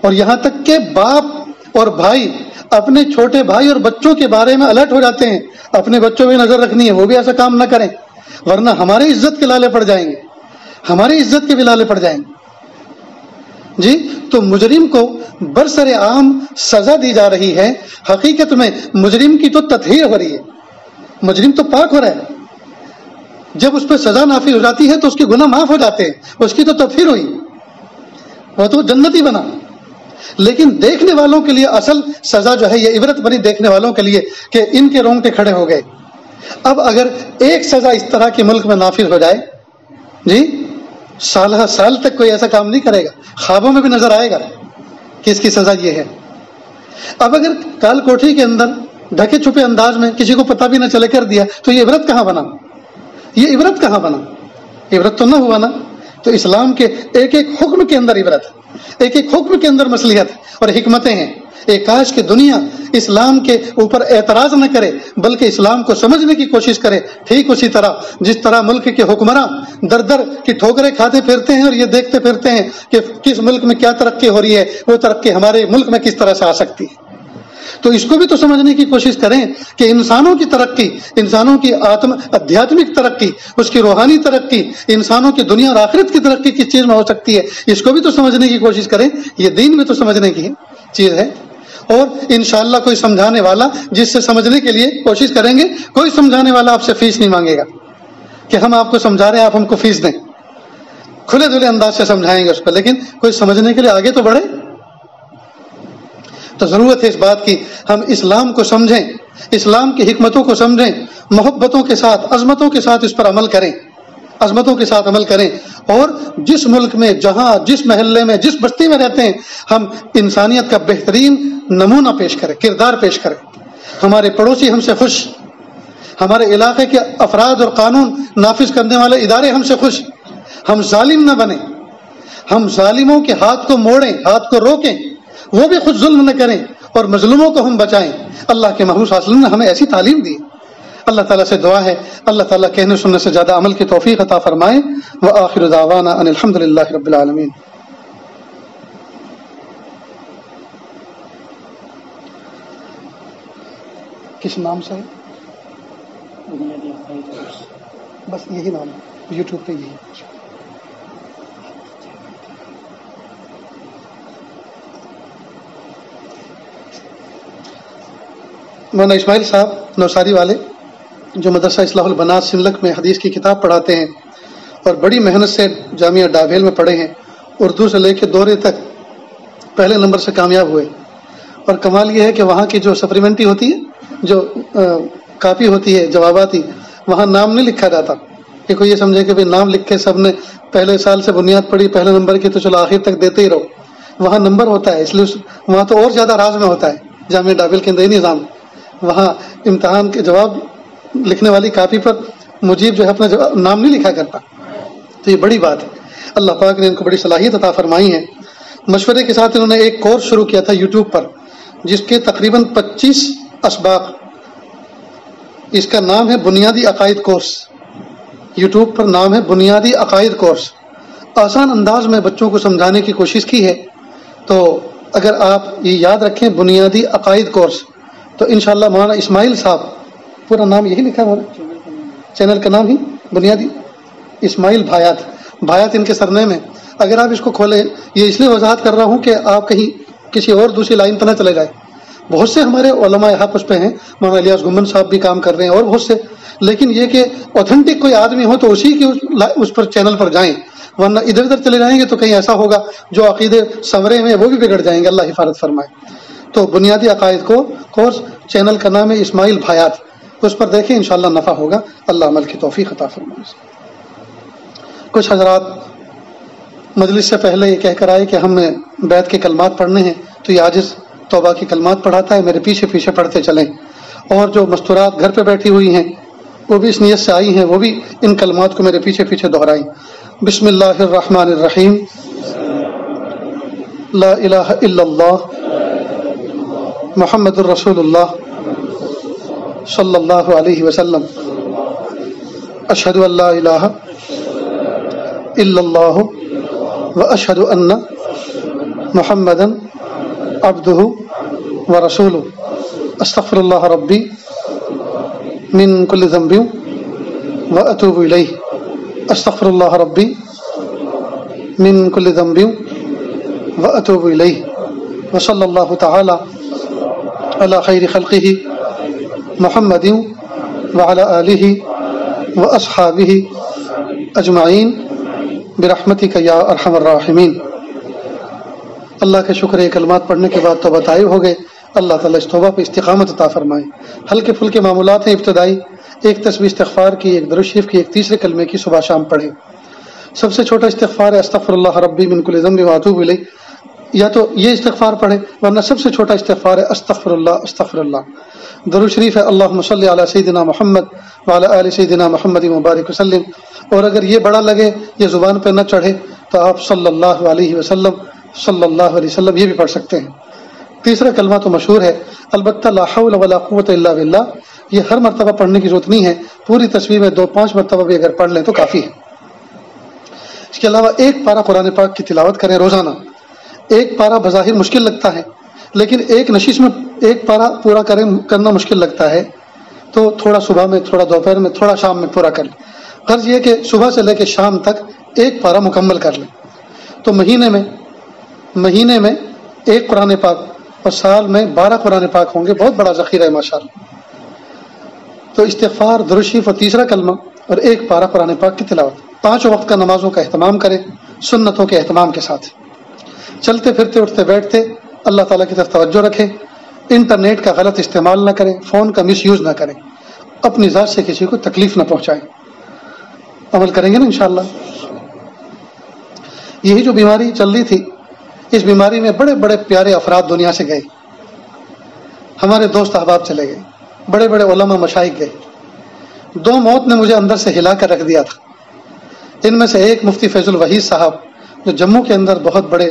اور یہاں تک کہ باپ اور بھائی اپنے چھوٹے بھائی اور بچوں کے بارے میں الرٹ ہو جاتے ہیں، اپنے بچوں پہ نظر رکھنی ہے، وہ بھی ایسا کام نہ کریں ورنہ ہماری عزت کے لالے پڑ جائیں گے، ہماری عزت کے بھی لالے پڑ جائیں گے۔ جی تو مجرم کو برسر عام سزا دی جا رہی ہے، حقیقت میں مجرم کی تو تطہیر ہو رہی ہے، مجرم تو پاک ہو رہا ہے۔ جب اس پہ سزا نافذ ہو جاتی ہے تو اس کے گناہ معاف ہو جاتے ہیں، اس کی تو تطہیر ہوئی، وہ تو جنتی بنا۔ لیکن دیکھنے والوں کے لیے اصل سزا جو ہے یہ عبرت بنی دیکھنے والوں کے لیے کہ ان کے رونگٹے کھڑے ہو گئے۔ اب اگر ایک سزا اس طرح کے ملک میں نافذ ہو جائے، جی سال تک کوئی ایسا کام نہیں کرے گا، خوابوں میں بھی نظر آئے گا کہ اس کی سزا یہ ہے۔ اب اگر کال کوٹھی کے اندر ڈھکے چھپے انداز میں کسی کو پتہ بھی نہ چلے کر دیا تو یہ عبرت کہاں بنا؟ یہ عبرت کہاں بنا؟ عبرت تو نہ ہوا نا۔ تو اسلام کے ایک ایک حکم کے اندر عبرت، ایک ایک حکم کے اندر مصلحت اور حکمتیں ہیں۔ ایک کاش کہ دنیا اسلام کے اوپر اعتراض نہ کرے بلکہ اسلام کو سمجھنے کی کوشش کرے، ٹھیک اسی طرح جس طرح ملک کے حکمراں در در کی ٹھوکریں کھاتے پھرتے ہیں اور یہ دیکھتے پھرتے ہیں کہ کس ملک میں کیا ترقی ہو رہی ہے، وہ ترقی ہمارے ملک میں کس طرح سے آ سکتی ہے۔ تو اس کو بھی تو سمجھنے کی کوشش کریں کہ انسانوں کی ترقی، انسانوں کی آدھیاتمک ترقی، اس کی روحانی ترقی، انسانوں کی دنیا اور آخرت کی ترقی کس چیز میں ہو سکتی ہے، اس کو بھی تو سمجھنے کی کوشش کریں۔ یہ دین میں تو سمجھنے کی چیز ہے، اور انشاءاللہ کوئی سمجھانے والا جس سے سمجھنے کے لیے کوشش کریں گے، کوئی سمجھانے والا آپ سے فیس نہیں مانگے گا کہ ہم آپ کو سمجھا رہے ہیں آپ ہم کو فیس دیں، کھلے دھلے انداز سے سمجھائیں گے اس کو، لیکن کوئی سمجھنے کے لیے آگے تو بڑھے۔ تو ضرورت ہے اس بات کی ہم اسلام کو سمجھیں، اسلام کی حکمتوں کو سمجھیں، محبتوں کے ساتھ، عظمتوں کے ساتھ اس پر عمل کریں، عظمتوں کے ساتھ عمل کریں، اور جس ملک میں، جہاں، جس محلے میں، جس بستی میں رہتے ہیں ہم انسانیت کا بہترین نمونہ پیش کریں، کردار پیش کریں۔ ہمارے پڑوسی ہم سے خوش، ہمارے علاقے کے افراد اور قانون نافذ کرنے والے ادارے ہم سے خوش، ہم ظالم نہ بنیں، ہم ظالموں کے ہاتھ کو موڑیں، ہاتھ کو روکیں، وہ بھی خود ظلم نہ کریں اور مظلوموں کو ہم بچائیں۔ اللہ کے محبوب صلی اللہ علیہ وسلم نے ہمیں ایسی تعلیم دی. اللہ تعالیٰ سے دعا ہے اللہ تعالیٰ کہنے سننے سے زیادہ عمل کی توفیق عطا فرمائے. وآخر دعوانا ان الحمد للہ رب العالمین. کس نام سے ہے؟ بس یہی نام ہے یوٹیوب پہ یہی. مولانا اسماعیل صاحب نوساری والے جو مدرسہ اصلاح البنات سملک میں حدیث کی کتاب پڑھاتے ہیں اور بڑی محنت سے جامعہ ڈابھیل میں پڑھے ہیں. اردو سے لے کے دورے تک پہلے نمبر سے کامیاب ہوئے. اور کمال یہ ہے کہ وہاں کی جو سپلیمنٹری ہوتی ہے جو کاپی ہوتی ہے جواباتی وہاں نام نہیں لکھا جاتا کہ کوئی یہ سمجھے کہ نام لکھ کے سب نے پہلے سال سے بنیاد پڑھی پہلے نمبر کی تو چلو آخر تک دیتے ہی رہو. وہاں نمبر ہوتا ہے اس لیے وہاں تو اور زیادہ راز میں ہوتا ہے. جامعہ ڈابھیل کے اندر نظام وہاں امتحان کے جواب لکھنے والی کاپی پر مجیب جو ہے اپنا نام نہیں لکھا کرتا. تو یہ بڑی بات ہے. اللہ پاک نے ان کو بڑی صلاحیت عطا فرمائی ہے. مشورے کے ساتھ انہوں نے ایک کورس شروع کیا تھا یوٹیوب پر جس کے تقریباً 25 اسباق. اس کا نام ہے بنیادی عقائد کورس. یوٹیوب پر نام ہے بنیادی عقائد کورس. آسان انداز میں بچوں کو سمجھانے کی کوشش کی ہے. تو اگر آپ یہ یاد رکھیں بنیادی عقائد کورس تو انشاءاللہ مولانا اسماعیل صاحب پورا نام یہی لکھا ہے چینل کا نام ہی بنیادی اسماعیل بھایات ان کے سرنیم ہے. اگر آپ اس کو کھولیں یہ اس لیے وضاحت کر رہا ہوں کہ آپ کہیں کسی اور دوسری لائن پہ نہ چلے جائے. بہت سے ہمارے علماء حق اس پہ ہیں. مولانا الیاس گمن صاحب بھی کام کر رہے ہیں اور بہت سے. لیکن یہ کہ اوتھینٹک کوئی آدمی ہو تو اسی کی اس پر چینل پر جائیں ورنہ ادھر ادھر چلے جائیں گے تو کہیں ایسا ہوگا جو عقیدے سنورے میں وہ بھی بگڑ جائیں گے. اللہ حفاظت فرمائے. تو بنیادی عقائد کو کورس چینل کا نام ہے اسماعیل بھایات. اس پر دیکھیں انشاءاللہ نفع ہوگا. اللہ عمل کی توفیق عطا فرمائے. کچھ حضرات مجلس سے پہلے یہ کہہ کر آئے کہ ہم بیت کے کلمات پڑھنے ہیں تو یہ عاجز توبہ کی کلمات پڑھاتا ہے میرے پیچھے پیچھے پڑھتے چلیں. اور جو مستورات گھر پہ بیٹھی ہوئی ہیں وہ بھی اس نیت سے آئی ہیں وہ بھی ان کلمات کو میرے پیچھے پیچھے دہرائیں. بسم اللہ الرحمن الرحیم. لا الہ الا اللہ محمد الرسول اللہ صلی اللہ علیہ وسلم. اشہد ان لا الہ الا اللہ واشہد ان محمدا عبدہ ورسولہ. استغفر اللہ ربی من کل ذنب واتوب الیہ. استغفر اللہ ربی من کل ذنب واتوب الیہ. وصلی اللہ تعالی علی خیر خلقہ محمد وعلی آلہ واصحابہ اجمعین برحمتک یا ارحم الراحمین. اللہ کا شکر ہے کلمات پڑھنے کے بعد توبہ طائب ہو گئے. اللہ تعالیٰ اس توبہ پہ استقامت عطا فرمائے. ہلکے پھلکے معمولات ہیں ابتدائی. ایک تسبیح استغفار کی ایک درود شریف کی ایک تیسرے کلمے کی صبح شام پڑھیں. سب سے چھوٹا استغفار ہے استغفر اللہ ربی من کل ذنب واتوب الیہ. یا تو یہ استغفار پڑھیں ورنہ سب سے چھوٹا استغفار ہے استغفر اللہ استغفر اللہ. درود شریف ہے اللہم صلی علی سیدنا محمد وعلی آل سیدنا محمد مبارک وسلم. اور اگر یہ بڑا لگے یہ زبان پہ نہ چڑھے تو آپ صلی اللہ علیہ وسلم صلی اللہ علیہ وسلم یہ بھی پڑھ سکتے ہیں. تیسرا کلمہ تو مشہور ہے البتہ لا حول ولا قوت الا باللہ. یہ ہر مرتبہ پڑھنے کی ضرورت نہیں ہے. پوری تصویر میں 2-5 مرتبہ بھی اگر پڑھ لیں تو کافی ہے. اس کے علاوہ ایک پارہ قرآن پاک کی تلاوت کریں روزانہ. ایک پارہ بظاہر مشکل لگتا ہے لیکن ایک نشست میں ایک پارہ پورا کرنا مشکل لگتا ہے تو تھوڑا صبح میں تھوڑا دوپہر میں تھوڑا شام میں پورا کر لیں. غرض یہ کہ صبح سے لے کے شام تک ایک پارہ مکمل کر لیں تو مہینے میں ایک قرآن پاک اور سال میں 12 قرآن پاک ہوں گے. بہت بڑا ذخیرہ ہے ماشاءاللہ. تو استغفار درود شریف اور تیسرا کلمہ اور ایک پارہ قرآن پاک کی تلاوت. 5 وقت کا نمازوں کا اہتمام کریں سنتوں کے اہتمام کے ساتھ. چلتے پھرتے اٹھتے بیٹھتے اللہ تعالیٰ کی طرف توجہ رکھیں. انٹرنیٹ کا غلط استعمال نہ کریں. فون کا مس یوز نہ کریں. اپنی ذات سے کسی کو تکلیف نہ پہنچائیں. عمل کریں گے نا انشاءاللہ. یہی جو بیماری چل رہی تھی اس بیماری میں بڑے بڑے پیارے افراد دنیا سے گئے. ہمارے دوست احباب چلے گئے. بڑے بڑے علماء مشائخ گئے. 2 موت نے مجھے اندر سے ہلا کر رکھ دیا تھا. ان میں سے ایک مفتی فیض الوحید صاحب جو جموں کے اندر بہت بڑے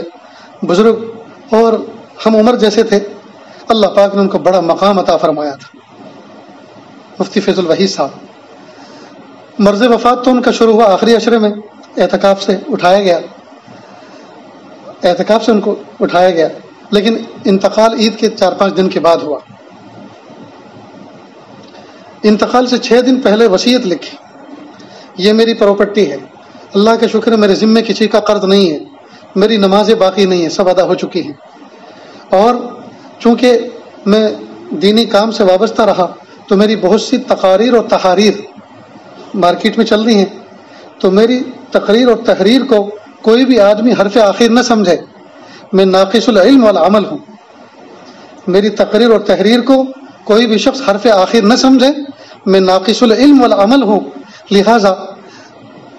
بزرگ اور ہم عمر جیسے تھے. اللہ پاک نے ان کو بڑا مقام عطا فرمایا تھا. مفتی فیض الوحید صاحب، مرض وفات تو ان کا شروع ہوا آخری عشرے میں، اعتکاف سے اٹھایا گیا، اعتکاف سے ان کو اٹھایا گیا، لیکن انتقال عید کے 4-5 دن کے بعد ہوا. انتقال سے 6 دن پہلے وصیت لکھی، یہ میری پراپرٹی ہے، اللہ کا شکر ہے میرے ذمے کسی کا قرض نہیں ہے، میری نمازیں باقی نہیں ہیں، سب ادا ہو چکی ہیں، اور چونکہ میں دینی کام سے وابستہ رہا تو میری بہت سی تقاریر اور تحاریر مارکیٹ میں چل رہی ہیں، تو میری تقریر اور تحریر کو کوئی بھی آدمی حرف آخر نہ سمجھے، میں ناقص العلم والعمل ہوں. میری تقریر اور تحریر کو کوئی بھی شخص حرف آخر نہ سمجھے، میں ناقص العلم والعمل ہوں. لہٰذا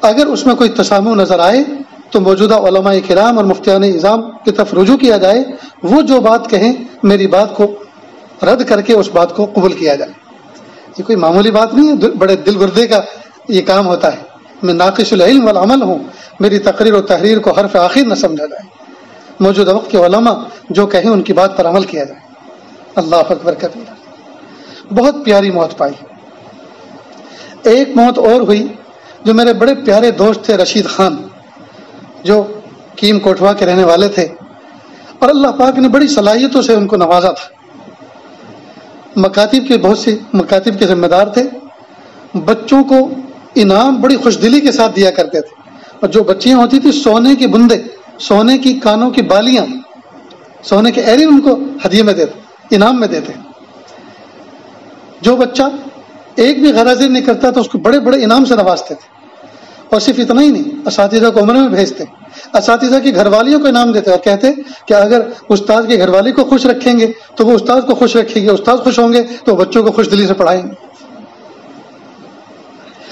اگر اس میں کوئی تسامح نظر آئے تو موجودہ علماء کرام اور مفتیان اعظام کی طرف رجوع کیا جائے، وہ جو بات کہیں میری بات کو رد کر کے اس بات کو قبول کیا جائے. یہ کوئی معمولی بات نہیں ہے، بڑے دل گردے کا یہ کام ہوتا ہے. میں ناقص العلم والعمل ہوں، میری تقریر و تحریر کو حرف آخر نہ سمجھا جائے، موجودہ وقت کے علماء جو کہیں ان کی بات پر عمل کیا جائے. اللہ اکبر کبیرہ. بہت پیاری موت پائی. ایک موت اور ہوئی جو میرے بڑے پیارے دوست تھے، رشید خان، جو کیم کوٹھوا کے رہنے والے تھے، اور اللہ پاک نے بڑی صلاحیتوں سے ان کو نوازا تھا. مکاتب کے بہت سے مکاتب کے ذمہ دار تھے، بچوں کو انعام بڑی خوش دلی کے ساتھ دیا کرتے تھے، اور جو بچیاں ہوتی تھی سونے کے بندے، سونے کی کانوں کی بالیاں، سونے کے ایرین ان کو ہدیے میں دیتے، انعام میں دیتے. جو بچہ ایک بھی غیر حاضر نہیں کرتا تو اس کو بڑے بڑے انعام سے نوازتے تھے. اور صرف اتنا ہی نہیں، اساتذہ کو عمرے میں بھیجتے، اساتذہ کی گھر والیوں کو انعام دیتے، اور کہتے کہ اگر استاد کی گھر والی کو خوش رکھیں گے تو وہ استاد کو خوش رکھیں گے، استاد خوش ہوں گے تو بچوں کو خوش دلی سے پڑھائیں گے.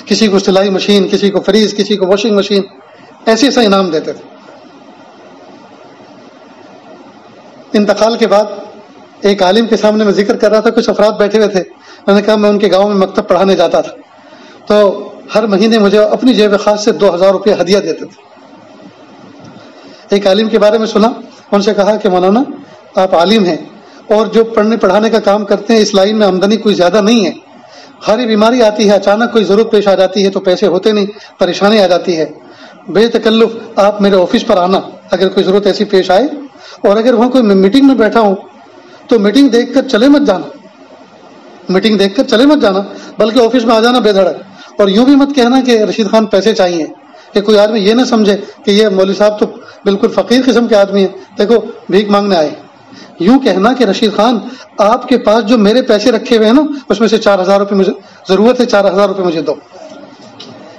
کسی کو سلائی مشین، کسی کو فریج، کسی کو واشنگ مشین، ایسے ایسا انعام دیتے تھے. انتقال کے بعد ایک عالم کے سامنے میں ذکر کر رہا تھا، کچھ افراد بیٹھے ہوئے تھے، میں نے کہا میں ان کے گاؤں میں مکتب پڑھانے جاتا تھا، تو ہر مہینے مجھے اپنی جیب خاص سے 2000 روپے ہدیہ دیتے تھے. ایک عالم کے بارے میں سنا، ان سے کہا کہ مولانا آپ عالم ہیں اور جو پڑھنے پڑھانے کا کام کرتے ہیں، اس لائن میں آمدنی کوئی زیادہ نہیں ہے، ہر بیماری آتی ہے، اچانک کوئی ضرورت پیش آ جاتی ہے تو پیسے ہوتے نہیں، پریشانی آ جاتی ہے، بے تکلف آپ میرے آفس پر آنا اگر کوئی ضرورت ایسی پیش آئے، اور اگر وہاں کوئی میٹنگ میں بیٹھا ہوں تو میٹنگ دیکھ کر چلے مت جانا، میٹنگ دیکھ کر چلے مت جانا، بلکہ آفس میں آ جانا بے دھڑک. اور یوں بھی مت کہنا کہ رشید خان پیسے چاہیے، کہ کوئی آدمی یہ نہ سمجھے کہ یہ مولوی صاحب تو بالکل فقیر قسم کے آدمی ہیں، دیکھو بھیک مانگنے آئے. یوں کہنا کہ رشید خان آپ کے پاس جو میرے پیسے رکھے ہوئے ہیں نا، اس میں سے 4000 روپے مجھے ضرورت ہے، 4000 روپے مجھے دو.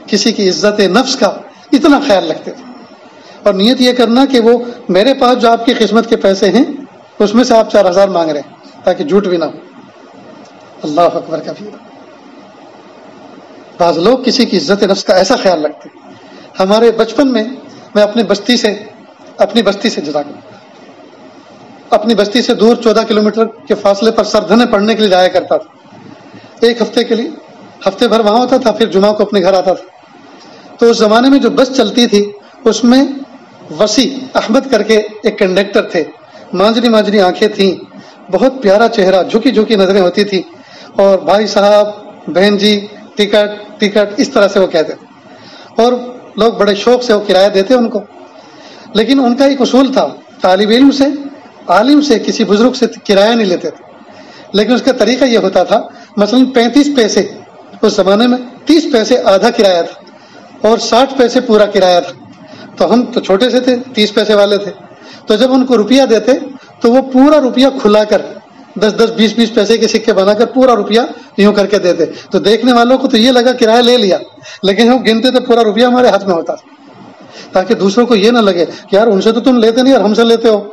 کسی کی عزت نفس کا اتنا خیال رکھتے تھے. اور نیت یہ کرنا کہ وہ میرے پاس جو آپ کی خدمت کے پیسے ہیں اس میں سے آپ 4000 مانگ رہے ہیں، تاکہ جھوٹ بھی نہ ہو. اللہ اکبر کبیرہ. بعض لوگ کسی کی عزت نفس کا ایسا خیال رکھتے. ہمارے بچپن میں میں اپنی بستی سے اپنی بستی سے دور 14 کلومیٹر کے فاصلے پر سردھنے پڑھنے کے لیے جایا کرتا تھا. ایک ہفتے کے لیے، ہفتے بھر وہاں ہوتا تھا، پھر جمعہ کو اپنے گھر آتا تھا. تو اس زمانے میں جو بس چلتی تھی اس میں وسیع احمد کر کے ایک کنڈکٹر تھے، مانجری آنکھیں تھیں، بہت پیارا چہرہ، جھکی نظریں ہوتی تھی، اور بھائی صاحب، بہن جی، ٹکٹ اس طرح سے وہ کہتے تھے. اور لوگ بڑے شوق سے وہ کرایہ دیتے ان کو. لیکن ان کا ایک اصول تھا، طالب علم سے، عالم سے، کسی بزرگ سے کرایہ نہیں لیتے تھے. لیکن اس کا طریقہ یہ ہوتا تھا، مثلا 35 پیسے اس زمانے میں، 30 پیسے آدھا کرایہ تھا اور 60 پیسے پورا کرایہ تھا. تو ہم تو چھوٹے سے تھے، 30 پیسے والے تھے، تو جب ان کو روپیہ دیتے تو وہ پورا روپیہ کھلا کر 10 20 پیسے کے سکے بنا کر پورا روپیہ یوں کر کے دیتے. تو دیکھنے والوں کو تو یہ لگا کرایہ لے لیا، لیکن ہم گنتے تو پورا روپیہ ہمارے ہاتھ میں ہوتا تھا، تاکہ دوسروں کو یہ نہ لگے کہ یار ان سے تو تم لیتے نہیں اور ہم سے لیتے ہو،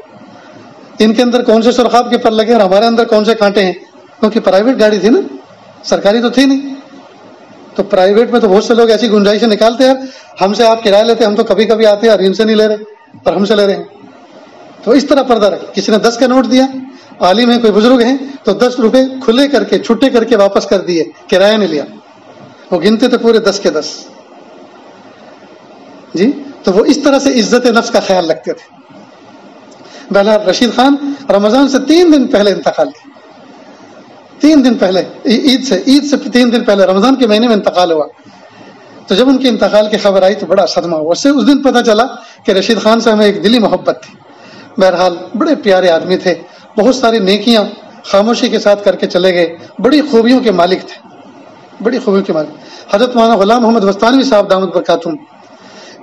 ان کے اندر کون سے سرخاب کے پر لگے اور ہمارے اندر کون سے کانٹے ہیں. کیونکہ پرائیویٹ گاڑی تھی نا، سرکاری تو تھی نہیں. تو پرائیویٹ میں تو بہت سے لوگ ایسی گنجائشیں نکالتے ہیں، ہم سے آپ کرایہ لیتے، ہم تو کبھی کبھی آتے ہیں اور ان سے نہیں لے رہے اور ہم سے لے رہے ہیں. تو اس طرح پردہ رکھ. کسی نے 10 کا نوٹ دیا، عالم ہے، کوئی بزرگ ہیں، تو 10 روپے کھلے کر کے، چھٹے کر کے واپس کر دیے، کرایہ نہیں لیا. وہ گنتے تھے پورے 10 کے 10 جی. تو وہ اس طرح سے عزت نفس کا خیال رکھتے تھے. بہرحال رشید خان رمضان سے 3 دن پہلے انتقال کیا، 3 دن پہلے، عید سے 3 دن پہلے رمضان کے مہینے میں انتقال ہوا۔ تو جب ان کے انتقال کی خبر آئی تو بڑا صدمہ ہوا۔ اس دن پتہ چلا کہ رشید خان سے ہمیں ایک دلی محبت تھی۔ بہرحال بڑے پیارے آدمی تھے، بہت ساری نیکیاں خاموشی کے ساتھ کر کے چلے گئے، بڑی خوبیوں کے مالک تھے، بڑی خوبیوں کے مالک۔ حضرت مولانا غلام محمد وستانوی صاحب دامت برکاتہم،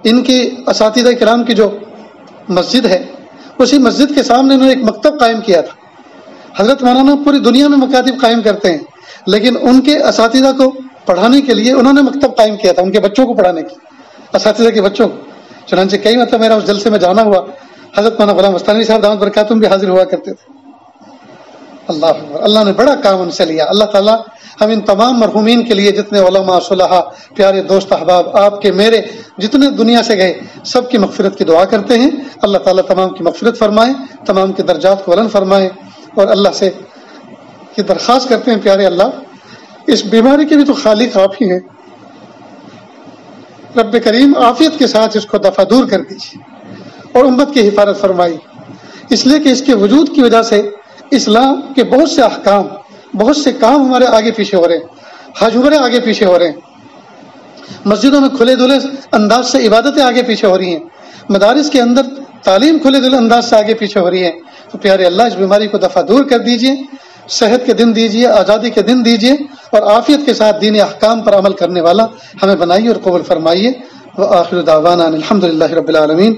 ان کے اساتذہ کرام کی جو مسجد ہے، اسی مسجد کے سامنے انہوں نے ایک مکتب قائم کیا تھا۔ حضرت مولانا پوری دنیا میں مکاتب قائم کرتے ہیں، لیکن ان کے اساتذہ کو پڑھانے کے لیے انہوں نے مکتب قائم کیا تھا، ان کے بچوں کو پڑھانے کی، اساتذہ کے بچوں کو۔ چنانچہ کئی مرتبہ میرا اس جلسے میں جانا ہوا، حضرت مولانا غلام وستانوی صاحب دامت برکاتہم بھی حاضر ہوا کرتے تھے۔ اللہ اکبر، اللہ نے بڑا کام ان سے لیا۔ اللہ تعالیٰ ہم ان تمام مرحومین کے لیے، جتنے علماء صلحاء پیارے دوست احباب آپ کے میرے جتنے دنیا سے گئے، سب کی مغفرت کی دعا کرتے ہیں۔ اللہ تعالیٰ تمام کی مغفرت فرمائے، تمام کے درجات کو بلند فرمائے، اور اللہ سے یہ درخواست کرتے ہیں پیارے اللہ، اس بیماری کے بھی تو خالق آپ ہی ہیں، رب کریم عافیت کے ساتھ اس کو دفع دور کر دیجیے اور امت کی حفاظت فرمائی، اس لیے کہ اس کے وجود کی وجہ سے اسلام کے بہت سے احکام، بہت سے کام ہمارے آگے پیچھے ہو رہے ہیں، حج عمرے آگے پیچھے ہو رہے ہیں، مسجدوں میں کھلے دھلے انداز سے عبادتیں آگے پیچھے ہو رہی ہیں، مدارس کے اندر تعلیم کھلے دھلے انداز سے آگے پیچھے ہو رہی ہے۔ تو پیارے اللہ اس بیماری کو دفع دور کر دیجیے، صحت کے دن دیجیے، آزادی کے دن دیجیے، اور عافیت کے ساتھ دین احکام پر عمل کرنے والا ہمیں بنائیے اور قبول فرمائیے۔ وآخر دعوانا الحمدللہ رب العالمین۔